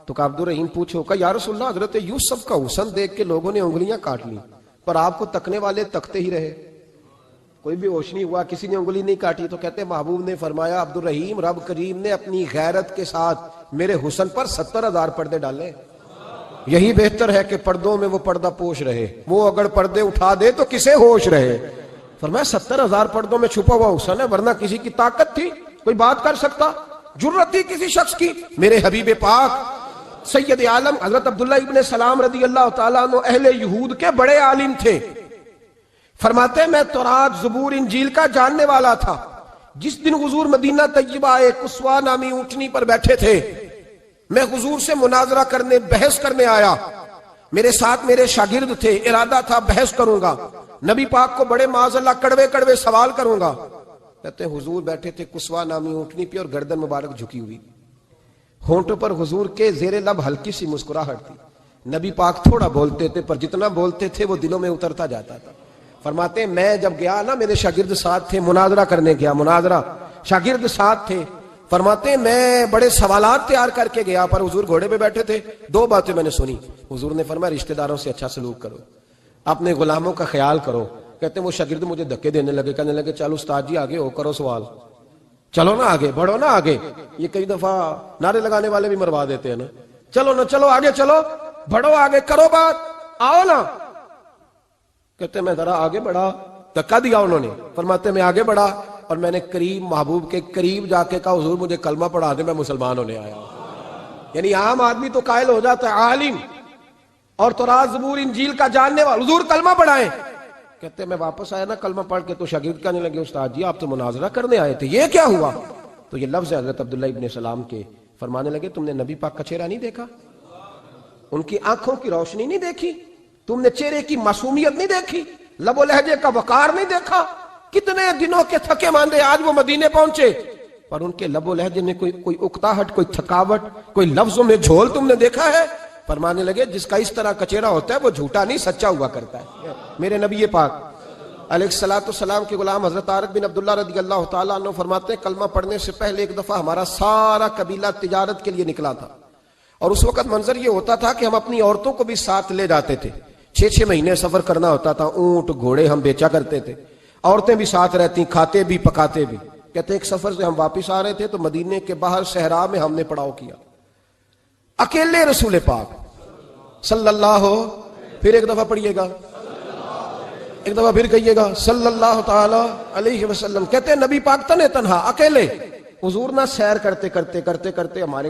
تو عبد الرحیم پوچھو کہ یا رسول اللہ حضرت یوسف کا حسن دیکھ کے لوگوں نے انگلیاں کاٹ لی، پر آپ کو تکنے والے تکتے ہی رہے، کوئی بھی ہوش نہیں ہوا، کسی نے انگلی نہیں کاٹی. تو کہتے محبوب نے فرمایا عبد الرحیم رب کریم نے اپنی غیرت کے ساتھ میرے حسن پر 70,000 پردے ڈالے. یہی بہتر ہے کہ پردوں میں وہ پردہ پوش رہے، وہ اگر پردے اٹھا دے تو کسے ہوش رہے. فرمایا 70,000 پردوں میں چھپا ہوا حسن ہے، ورنہ کسی کی طاقت تھی کوئی بات کر سکتا، جرت تھی کسی شخص کی. میرے حبیب پاک سید عالم حضرت عبداللہ ابن سلام رضی اللہ تعالیٰ عنہ اہل یہود کے بڑے عالم تھے. فرماتے میں تورات زبور انجیل کا جاننے والا تھا. جس دن حضور مدینہ طیبہ ایک قصوہ نامی اونٹنی پر بیٹھے تھے، میں حضور سے مناظرہ کرنے، بحث کرنے آیا. میرے ساتھ میرے شاگرد تھے، ارادہ تھا بحث کروں گا، نبی پاک کو بڑے معاذ اللہ کڑوے کڑوے سوال کروں گا. کہتے ہیں حضور بیٹھے تھے قصوہ نامی اونٹنی پہ اور گردن مبارک جھکی ہوئی، ہونٹوں پر حضور کے زیر لب ہلکی سی مسکراہٹ تھی. نبی پاک تھوڑا بولتے تھے پر جتنا بولتے تھے وہ دلوں میں اترتا جاتا تھا. فرماتے ہیں میں جب گیا نا، میرے شاگرد ساتھ تھے، مناظرہ کرنے گیا، مناظرہ شاگرد ساتھ تھے. فرماتے ہیں میں بڑے سوالات تیار کر کے گیا، پر حضور گھوڑے پہ بیٹھے تھے. دو باتیں میں نے سنی. حضور نے فرمایا رشتہ داروں سے اچھا سلوک کرو، اپنے غلاموں کا خیال کرو. کہتے ہیں وہ شاگرد مجھے دھکے دینے لگے، کہنے لگے چل استاد جی آگے ہو، کرو سوال، چلو نا آگے بڑھو نا آگے. یہ کئی دفعہ نعرے لگانے والے بھی مروا دیتے ہیں نا، چلو نا چلو آگے، چلو بڑھو آگے، کرو بات، آؤ نا. کہتے میں ذرا آگے بڑھا، دھکا دیا انہوں نے. فرماتے میں آگے بڑھا اور میں نے قریب محبوب کے قریب جا کے کہا حضور مجھے کلمہ پڑھا دے، میں مسلمان ہونے آیا. یعنی عام آدمی تو قائل ہو جاتا ہے عالم اور تورات زبور انجیل کا جاننے والا، حضور کلمہ پڑھائیں. کہتے میں واپس آیا نا کلمہ پڑھ کے، تو شاگرد کہنے لگے استاد جی آپ تو مناظرہ کرنے آئے تھے، یہ کیا ہوا؟ تو یہ لفظ ہے حضرت عبداللہ ابن سلام کے. فرمانے لگے تم نے نبی پاک کا چہرہ نہیں دیکھا، ان کی آنکھوں کی روشنی نہیں دیکھی، تم نے چہرے کی معصومیت نہیں دیکھی، لب و لہجے کا وقار نہیں دیکھا. کتنے دنوں کے تھکے ماندے آج وہ مدینے پہنچے، پر ان کے لب و لہجے میں کوئی اکتاہٹ، کوئی تھکاوٹ، کوئی لفظوں میں جھول تم نے دیکھا ہے؟ فرمانے لگے جس کا اس طرح کا چہرہ ہوتا ہے وہ جھوٹا نہیں سچا ہوا کرتا ہے. میرے نبی پاک علیہ السلام کے غلام حضرت طارق بن عبداللہ رضی اللہ تعالیٰ عنہ فرماتے ہیں کلمہ پڑھنے سے پہلے ایک دفعہ ہمارا سارا قبیلہ تجارت کے لیے نکلا تھا، اور اس وقت منظر یہ ہوتا تھا کہ ہم اپنی عورتوں کو بھی ساتھ لے جاتے تھے. 6 مہینے سفر کرنا ہوتا تھا، اونٹ گھوڑے ہم بیچا کرتے تھے، عورتیں بھی ساتھ رہتی، کھاتے بھی پکاتے بھی. کہتے ایک سفر سے ہم واپس آ رہے تھے تو مدینے کے باہر صحرا میں ہم نے پڑاؤ کیا، اکیلے رسول پاک صلی اللہ، پھر ایک دفعہ پڑھیے گا، ایک دفعہ پھر کہیے گا صلی اللہ تعالی علیہ وسلم. کہتے ہیں نبی پاک تنہا اکیلے. حضور نہ سیر کرتے کرتے ہمارے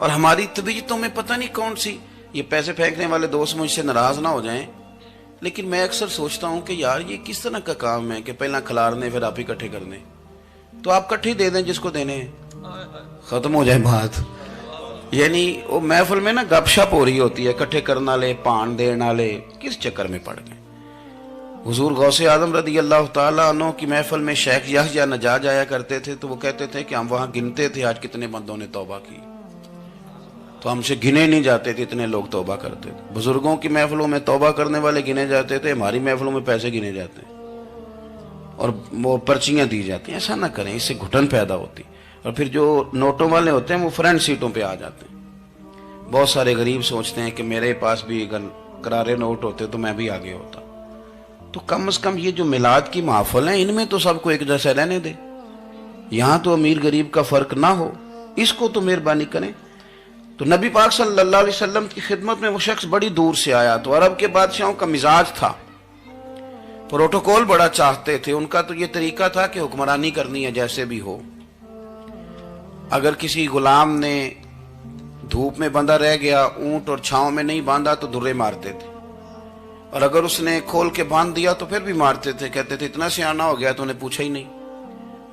اور ہماری طبیعتوں میں پتہ نہیں کون سی، یہ پیسے پھینکنے والے دوست مجھ سے ناراض نہ ہو جائیں، لیکن میں اکثر سوچتا ہوں کہ یار یہ کس طرح کا کام ہے کہ پہلا کھلارنے پھر آپ اکٹھے کرنے، تو آپ کٹھے دے دیں جس کو دینے ہیں، ختم ہو جائے بات۔ یعنی وہ محفل میں نا گپ شپ ہو رہی ہوتی ہے، کٹھے کرنا لے پان دینا لے، کس چکر میں پڑ گئے۔ حضور غوث اعظم رضی اللہ تعالیٰ عنہ کی محفل میں شیخ یحییٰ نجار آیا کرتے تھے تو وہ کہتے تھے کہ ہم وہاں گنتے تھے آج کتنے بندوں نے توبہ کی، تو ہم سے گنے نہیں جاتے تھے، اتنے لوگ توبہ کرتے تھے۔ بزرگوں کی محفلوں میں توبہ کرنے والے گنے جاتے تھے، ہماری محفلوں میں پیسے گنے جاتے ہیں اور وہ پرچیاں دی جاتی ہیں۔ ایسا نہ کریں، اس سے گھٹن پیدا ہوتی، اور پھر جو نوٹوں والے ہوتے ہیں وہ فرنٹ سیٹوں پہ آ جاتے ہیں۔ بہت سارے غریب سوچتے ہیں کہ میرے پاس بھی اگر کرارے نوٹ ہوتے تو میں بھی آگے ہوتا۔ تو کم از کم یہ جو میلاد کی محفل ہیں ان میں تو سب کو ایک جیسا رہنے دے، یہاں تو امیر غریب کا فرق نہ ہو، اس کو تو مہربانی کریں۔ تو نبی پاک صلی اللہ علیہ وسلم کی خدمت میں وہ شخص بڑی دور سے آیا، تو عرب کے بادشاہوں کا مزاج تھا، پروٹوکول بڑا چاہتے تھے، ان کا تو یہ طریقہ تھا کہ حکمرانی کرنی ہے جیسے بھی ہو۔ اگر کسی غلام نے دھوپ میں بندھا رہ گیا، اونٹ اور چھاؤں میں نہیں باندھا تو درے مارتے تھے، اور اگر اس نے کھول کے باندھ دیا تو پھر بھی مارتے تھے، کہتے تھے اتنا سیانہ ہو گیا تو نے پوچھا ہی نہیں،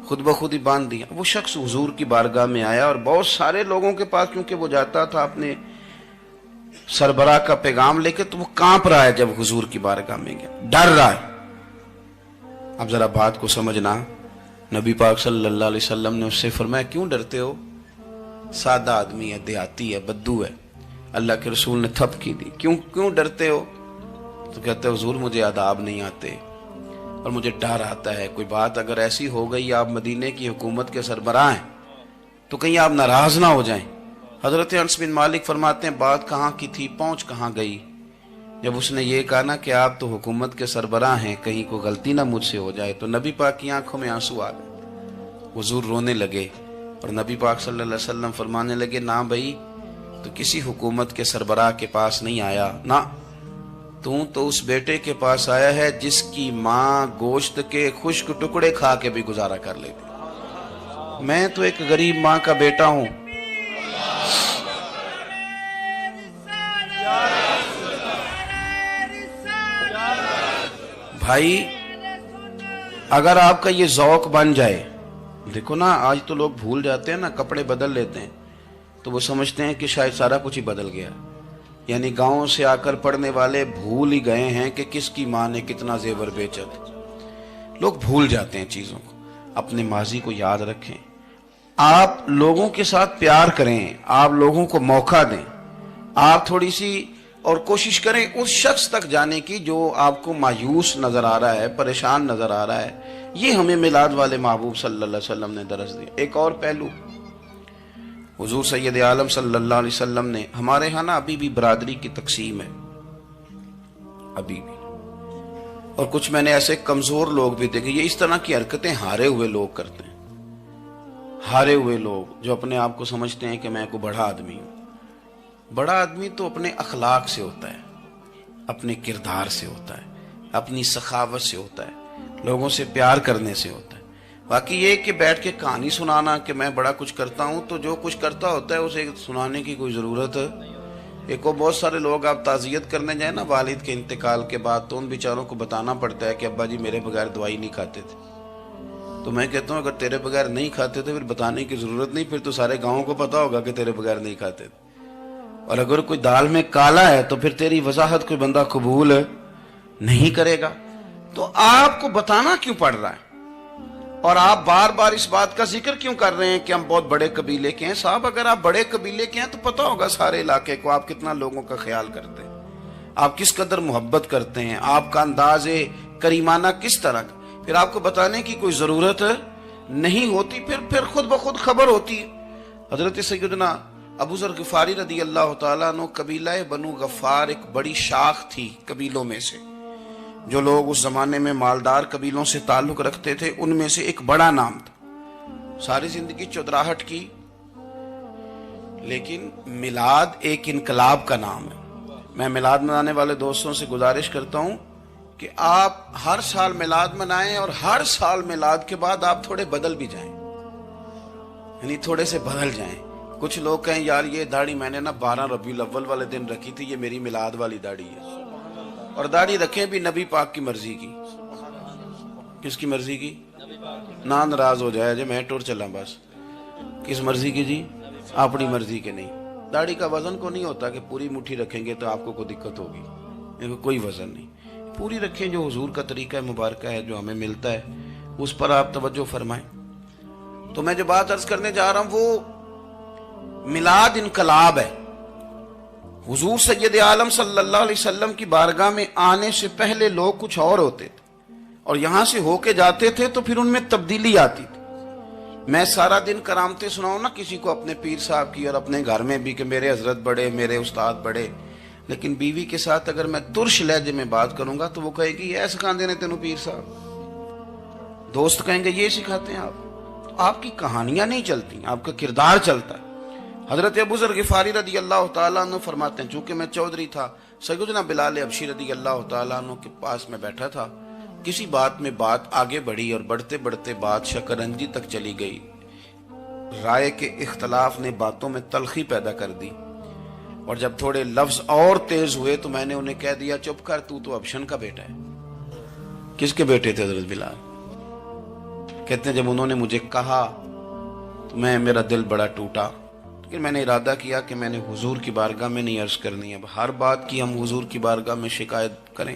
خود بخود ہی باندھ دیا۔ وہ شخص حضور کی بارگاہ میں آیا اور بہت سارے لوگوں کے پاس کیونکہ وہ جاتا تھا اپنے سربراہ کا پیغام لے کے، تو وہ کانپ رہا ہے جب حضور کی بارگاہ میں گیا، ڈر رہا ہے۔ اب ذرا بات کو سمجھنا، نبی پاک صلی اللہ علیہ وسلم نے اس سے فرمایا کیوں ڈرتے ہو؟ سادہ آدمی ہے، دیہاتی ہے، بدو ہے۔ اللہ کے رسول نے تھپکی دی، کیوں ڈرتے ہو؟ تو کہتے ہیں حضور مجھے آداب نہیں آتے اور مجھے ڈر آتا ہے، کوئی بات اگر ایسی ہو گئی آپ مدینے کی حکومت کے سربراہ ہیں تو کہیں آپ ناراض نہ ہو جائیں۔ حضرت انس بن مالک فرماتے ہیں بات کہاں کی تھی پہنچ کہاں گئی، جب اس نے یہ کہا نا کہ آپ تو حکومت کے سربراہ ہیں، کہیں کوئی غلطی نہ مجھ سے ہو جائے، تو نبی پاک کی آنکھوں میں آنسو آ گئے، حضور رونے لگے، اور نبی پاک صلی اللہ علیہ وسلم فرمانے لگے نہ بھائی تو کسی حکومت کے سربراہ کے پاس نہیں آیا، نہ تو اس بیٹے کے پاس آیا ہے جس کی ماں گوشت کے خشک ٹکڑے کھا کے بھی گزارا کر لیتی۔ میں تو ایک غریب ماں کا بیٹا ہوں۔ بھائی اگر آپ کا یہ ذوق بن جائے، دیکھو نا آج تو لوگ بھول جاتے ہیں نا، کپڑے بدل لیتے ہیں تو وہ سمجھتے ہیں کہ شاید سارا کچھ ہی بدل گیا، یعنی گاؤں سے آ کر پڑھنے والے بھول ہی گئے ہیں کہ کس کی ماں نے کتنا زیور بیچا تھا۔ لوگ بھول جاتے ہیں چیزوں کو، اپنے ماضی کو یاد رکھیں، آپ لوگوں کے ساتھ پیار کریں، آپ لوگوں کو موقع دیں، آپ تھوڑی سی اور کوشش کریں اس شخص تک جانے کی جو آپ کو مایوس نظر آ رہا ہے، پریشان نظر آ رہا ہے۔ یہ ہمیں میلاد والے محبوب صلی اللہ علیہ وسلم نے درس دیا۔ ایک اور پہلو، حضور سید عالم صلی اللہ علیہ وسلم نے، ہمارے ہاں نا ابھی بھی برادری کی تقسیم ہے، ابھی بھی، اور کچھ میں نے ایسے کمزور لوگ بھی دیکھے، یہ اس طرح کی حرکتیں ہارے ہوئے لوگ کرتے ہیں، ہارے ہوئے لوگ جو اپنے آپ کو سمجھتے ہیں کہ میں کوئی بڑا آدمی ہوں۔ بڑا آدمی تو اپنے اخلاق سے ہوتا ہے، اپنے کردار سے ہوتا ہے، اپنی سخاوت سے ہوتا ہے، لوگوں سے پیار کرنے سے ہوتا ہے۔ باقی یہ کہ بیٹھ کے کہانی سنانا کہ میں بڑا کچھ کرتا ہوں، تو جو کچھ کرتا ہوتا ہے اسے سنانے کی کوئی ضرورت ہے؟ ایک اور بہت سارے لوگ آپ تعزیت کرنے جائیں نا والد کے انتقال کے بعد، تو ان بیچاروں کو بتانا پڑتا ہے کہ ابا جی میرے بغیر دوائی نہیں کھاتے تھے۔ تو میں کہتا ہوں اگر تیرے بغیر نہیں کھاتے تھے پھر بتانے کی ضرورت نہیں، پھر تو سارے گاؤں کو پتا ہوگا کہ تیرے بغیر نہیں کھاتے تھے۔ اور اگر کوئی دال میں کالا ہے تو پھر تیری وضاحت کوئی بندہ قبول نہیں کرے گا، تو آپ کو بتانا کیوں پڑ رہا ہے؟ اور آپ بار بار اس بات کا ذکر کیوں کر رہے ہیں کہ ہم بہت بڑے قبیلے کے ہیں؟ صاحب اگر آپ بڑے قبیلے کے ہیں تو پتا ہوگا سارے علاقے کو آپ کتنا لوگوں کا خیال کرتے ہیں، آپ کس قدر محبت کرتے ہیں، آپ کا انداز کریمانہ کس طرح کا، پھر آپ کو بتانے کی کوئی ضرورت نہیں ہوتی، پھر خود بخود خبر ہوتی ہے۔ حضرت سیدنا ابو ذر غفاری رضی اللہ تعالیٰ عنہ، قبیلہ بنو غفار ایک بڑی شاخ تھی قبیلوں میں سے، جو لوگ اس زمانے میں مالدار قبیلوں سے تعلق رکھتے تھے ان میں سے ایک بڑا نام تھا۔ ساری زندگی چودراہٹ کی، لیکن میلاد ایک انقلاب کا نام ہے۔ میں میلاد منانے والے دوستوں سے گزارش کرتا ہوں کہ آپ ہر سال میلاد منائیں، اور ہر سال میلاد کے بعد آپ تھوڑے بدل بھی جائیں، یعنی تھوڑے سے بدل جائیں، کچھ لوگ کہیں یار یہ داڑھی میں نے نا 12 ربیع الاول والے دن رکھی تھی، یہ میری میلاد والی داڑھی ہے. اور داڑھی رکھیں بھی نبی پاک کی مرضی کی. کس کی مرضی کی؟ نہ ناراض ہو جائے جی میں ٹور چلا بس. کس مرضی کی جی؟ اپنی مرضی کے نہیں. داڑھی کا وزن کو نہیں ہوتا کہ پوری مٹھی رکھیں گے تو آپ کو کوئی دقت ہوگی، کوئی وزن نہیں. پوری رکھیں، جو حضور کا طریقہ مبارکہ ہے جو ہمیں ملتا ہے اس پر آپ توجہ فرمائیں. تو میں جو بات عرض کرنے جا رہا ہوں وہ میلاد انقلاب ہے. حضور سید عالم صلی اللہ علیہ وسلم کی بارگاہ میں آنے سے پہلے لوگ کچھ اور ہوتے تھے اور یہاں سے ہو کے جاتے تھے تو پھر ان میں تبدیلی آتی تھی. میں سارا دن کرامتیں سناؤں نا کسی کو اپنے پیر صاحب کی اور اپنے گھر میں بھی کہ میرے حضرت بڑے، میرے استاد بڑے، لیکن بیوی کے ساتھ اگر میں ترش لہجے میں بات کروں گا تو وہ کہے گی یہ سکھاندے نے تینوں پیر صاحب. دوست کہیں گے یہ سکھاتے ہیں آپ کی کہانیاں نہیں چلتی، آپ کا کردار چلتا ہے. حضرت ابو ذر غفاری رضی اللہ تعالیٰ عنہ فرماتے ہیں چونکہ میں چودھری تھا، سیدنا بلال حبشی رضی اللہ تعالیٰ عنہ کے پاس میں بیٹھا تھا. کسی بات میں بات آگے بڑھی اور بڑھتے بڑھتے بات شکرنجی تک چلی گئی. رائے کے اختلاف نے باتوں میں تلخی پیدا کر دی اور جب تھوڑے لفظ اور تیز ہوئے تو میں نے انہیں کہہ دیا چپ کر، تو ابشن کا بیٹا ہے. کس کے بیٹے تھے حضرت بلال؟ کہتے ہیں جب انہوں نے مجھے کہا تو میرا دل بڑا ٹوٹا، لیکن میں نے ارادہ کیا کہ میں نے حضور کی بارگاہ میں نہیں عرض کرنی. اب ہر بات کی ہم حضور کی بارگاہ میں شکایت کریں.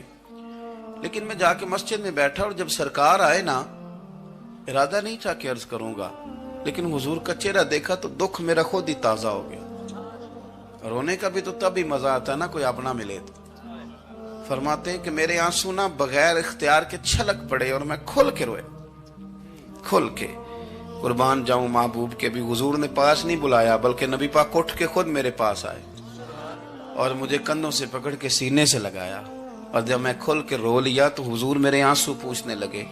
لیکن میں جا کے مسجد میں بیٹھا اور جب سرکار آئے نا، ارادہ نہیں تھا کہ عرض کروں گا، لیکن حضور کا چہرہ دیکھا تو دکھ میرا خود ہی تازہ ہو گیا. رونے کا بھی تو تب ہی مزہ آتا ہے نا کوئی اپنا ملے تو. فرماتے ہیں کہ میرے آنسو نا بغیر اختیار کے چھلک پڑے اور میں کھل کے روئے، کھل کے. قربان جاؤں محبوب کے بھی حضور نے پاس نہیں بلایا بلکہ نبی پاک اٹھ کے خود میرے پاس آئے اور مجھے کندھوں سے پکڑ کے سینے سے لگایا. اور جب میں کھل کے رو لیا تو حضور میرے آنسو پوچھنے لگے.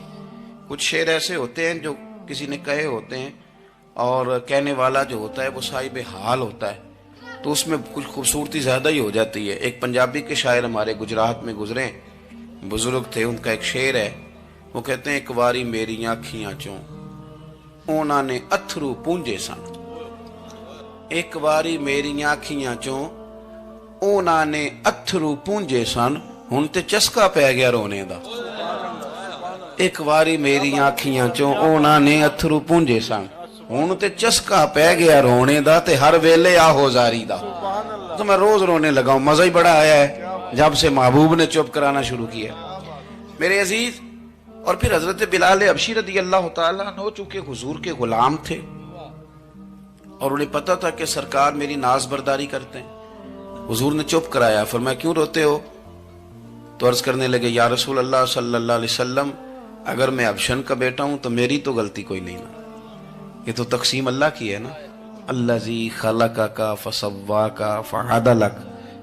کچھ شعر ایسے ہوتے ہیں جو کسی نے کہے ہوتے ہیں اور کہنے والا جو ہوتا ہے وہ صاحب حال ہوتا ہے تو اس میں کچھ خوبصورتی زیادہ ہی ہو جاتی ہے. ایک پنجابی کے شاعر ہمارے گجرات میں گزرے، بزرگ تھے، ان کا ایک شعر ہے، وہ کہتے ہیں ایک واری میری آنکھیاں چوں اونا نے اتھرو پونجے سن. ایک واری میری آنکھیاں چوں اونا نے اتھرو پونجے سن، ہن تے چسکا پہ گیا رونے دا. ایک واری میری آنکھیاں چوں اونا نے اتھرو پونجے سن، ہن تے چسکا پہ گیا رونے دا تے ہر ویلے آہو زاری دا. تو میں روز رونے لگا ہوں، مزہ ہی بڑا آیا ہے جب سے محبوب نے چپ کرانا شروع کیا. میرے عزیز، اور پھر حضرت بلال حبشی رضی اللہ تعالیٰ عنہ چونکہ حضور کے غلام تھے اور انہیں پتا تھا کہ سرکار میری ناز برداری کرتے ہیں، حضور نے چپ کرایا. فرمایا کیوں روتے ہو؟ تو عرض کرنے لگے یا رسول اللہ صلی اللہ علیہ وسلم اگر میں ابشن کا بیٹا ہوں تو میری تو غلطی کوئی نہیں نا، یہ تو تقسیم اللہ کی ہے نا. الذی خلقک فسواک فعدلک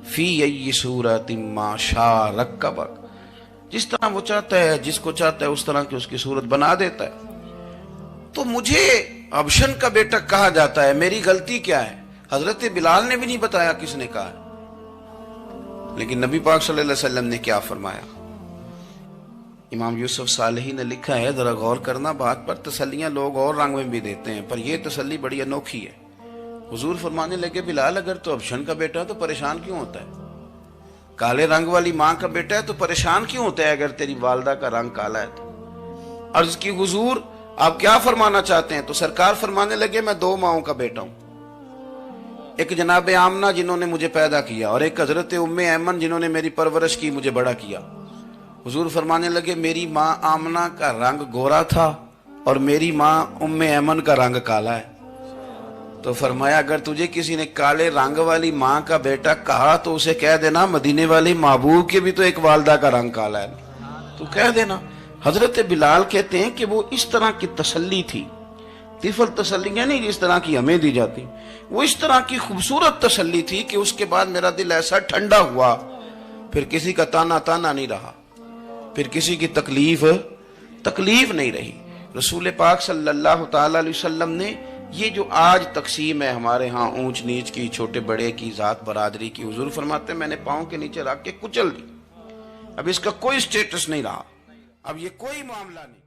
فی ای صورت ما شاء رکبک. جس طرح وہ چاہتا ہے، جس کو چاہتا ہے اس طرح کی اس کی صورت بنا دیتا ہے. تو مجھے ابشن کا بیٹا کہا جاتا ہے، میری غلطی کیا ہے؟ حضرت بلال نے بھی نہیں بتایا کس نے کہا ہے، لیکن نبی پاک صلی اللہ علیہ وسلم نے کیا فرمایا. امام یوسف صالحی نے لکھا ہے، ذرا غور کرنا بات پر، تسلیاں لوگ اور رنگ میں بھی دیتے ہیں پر یہ تسلی بڑی انوکھی ہے. حضور فرمانے لگے بلال اگر تو ابشن کا بیٹا تو پریشان کیوں ہوتا ہے؟ کالے رنگ والی ماں کا بیٹا ہے تو پریشان کیوں ہوتا ہے اگر تیری والدہ کا رنگ کالا ہے تو؟ عرض کی حضور آپ کیا فرمانا چاہتے ہیں؟ تو سرکار فرمانے لگے میں 2 ماؤں کا بیٹا ہوں، ایک جناب آمنہ جنہوں نے مجھے پیدا کیا اور ایک حضرت ام ایمن جنہوں نے میری پرورش کی، مجھے بڑا کیا. حضور فرمانے لگے میری ماں آمنہ کا رنگ گورا تھا اور میری ماں ام ایمن کا رنگ کالا ہے. تو فرمایا اگر تجھے کسی نے کالے رنگ والی ماں کا بیٹا کہا تو اسے کہہ دینا مدینے والی محبوب کے بھی تو ایک والدہ کا رنگ کالا ہے، تو کہہ دینا. حضرت بلال کہتے ہیں کہ وہ اس طرح کی تسلی تھی، طفل تسلیاں نہیں جس طرح کی ہمیں دی جاتی، وہ اس طرح کی خوبصورت تسلی تھی کہ اس کے بعد میرا دل ایسا ٹھنڈا ہوا، پھر کسی کا تانا نہیں رہا، پھر کسی کی تکلیف نہیں رہی. رسول پاک صلی اللہ تعالی علیہ وسلم نے یہ جو آج تقسیم ہے ہمارے ہاں اونچ نیچ کی، چھوٹے بڑے کی، ذات برادری کی، حضور فرماتے ہیں میں نے پاؤں کے نیچے رکھ کے کچل دی. اب اس کا کوئی سٹیٹس نہیں رہا، اب یہ کوئی معاملہ نہیں.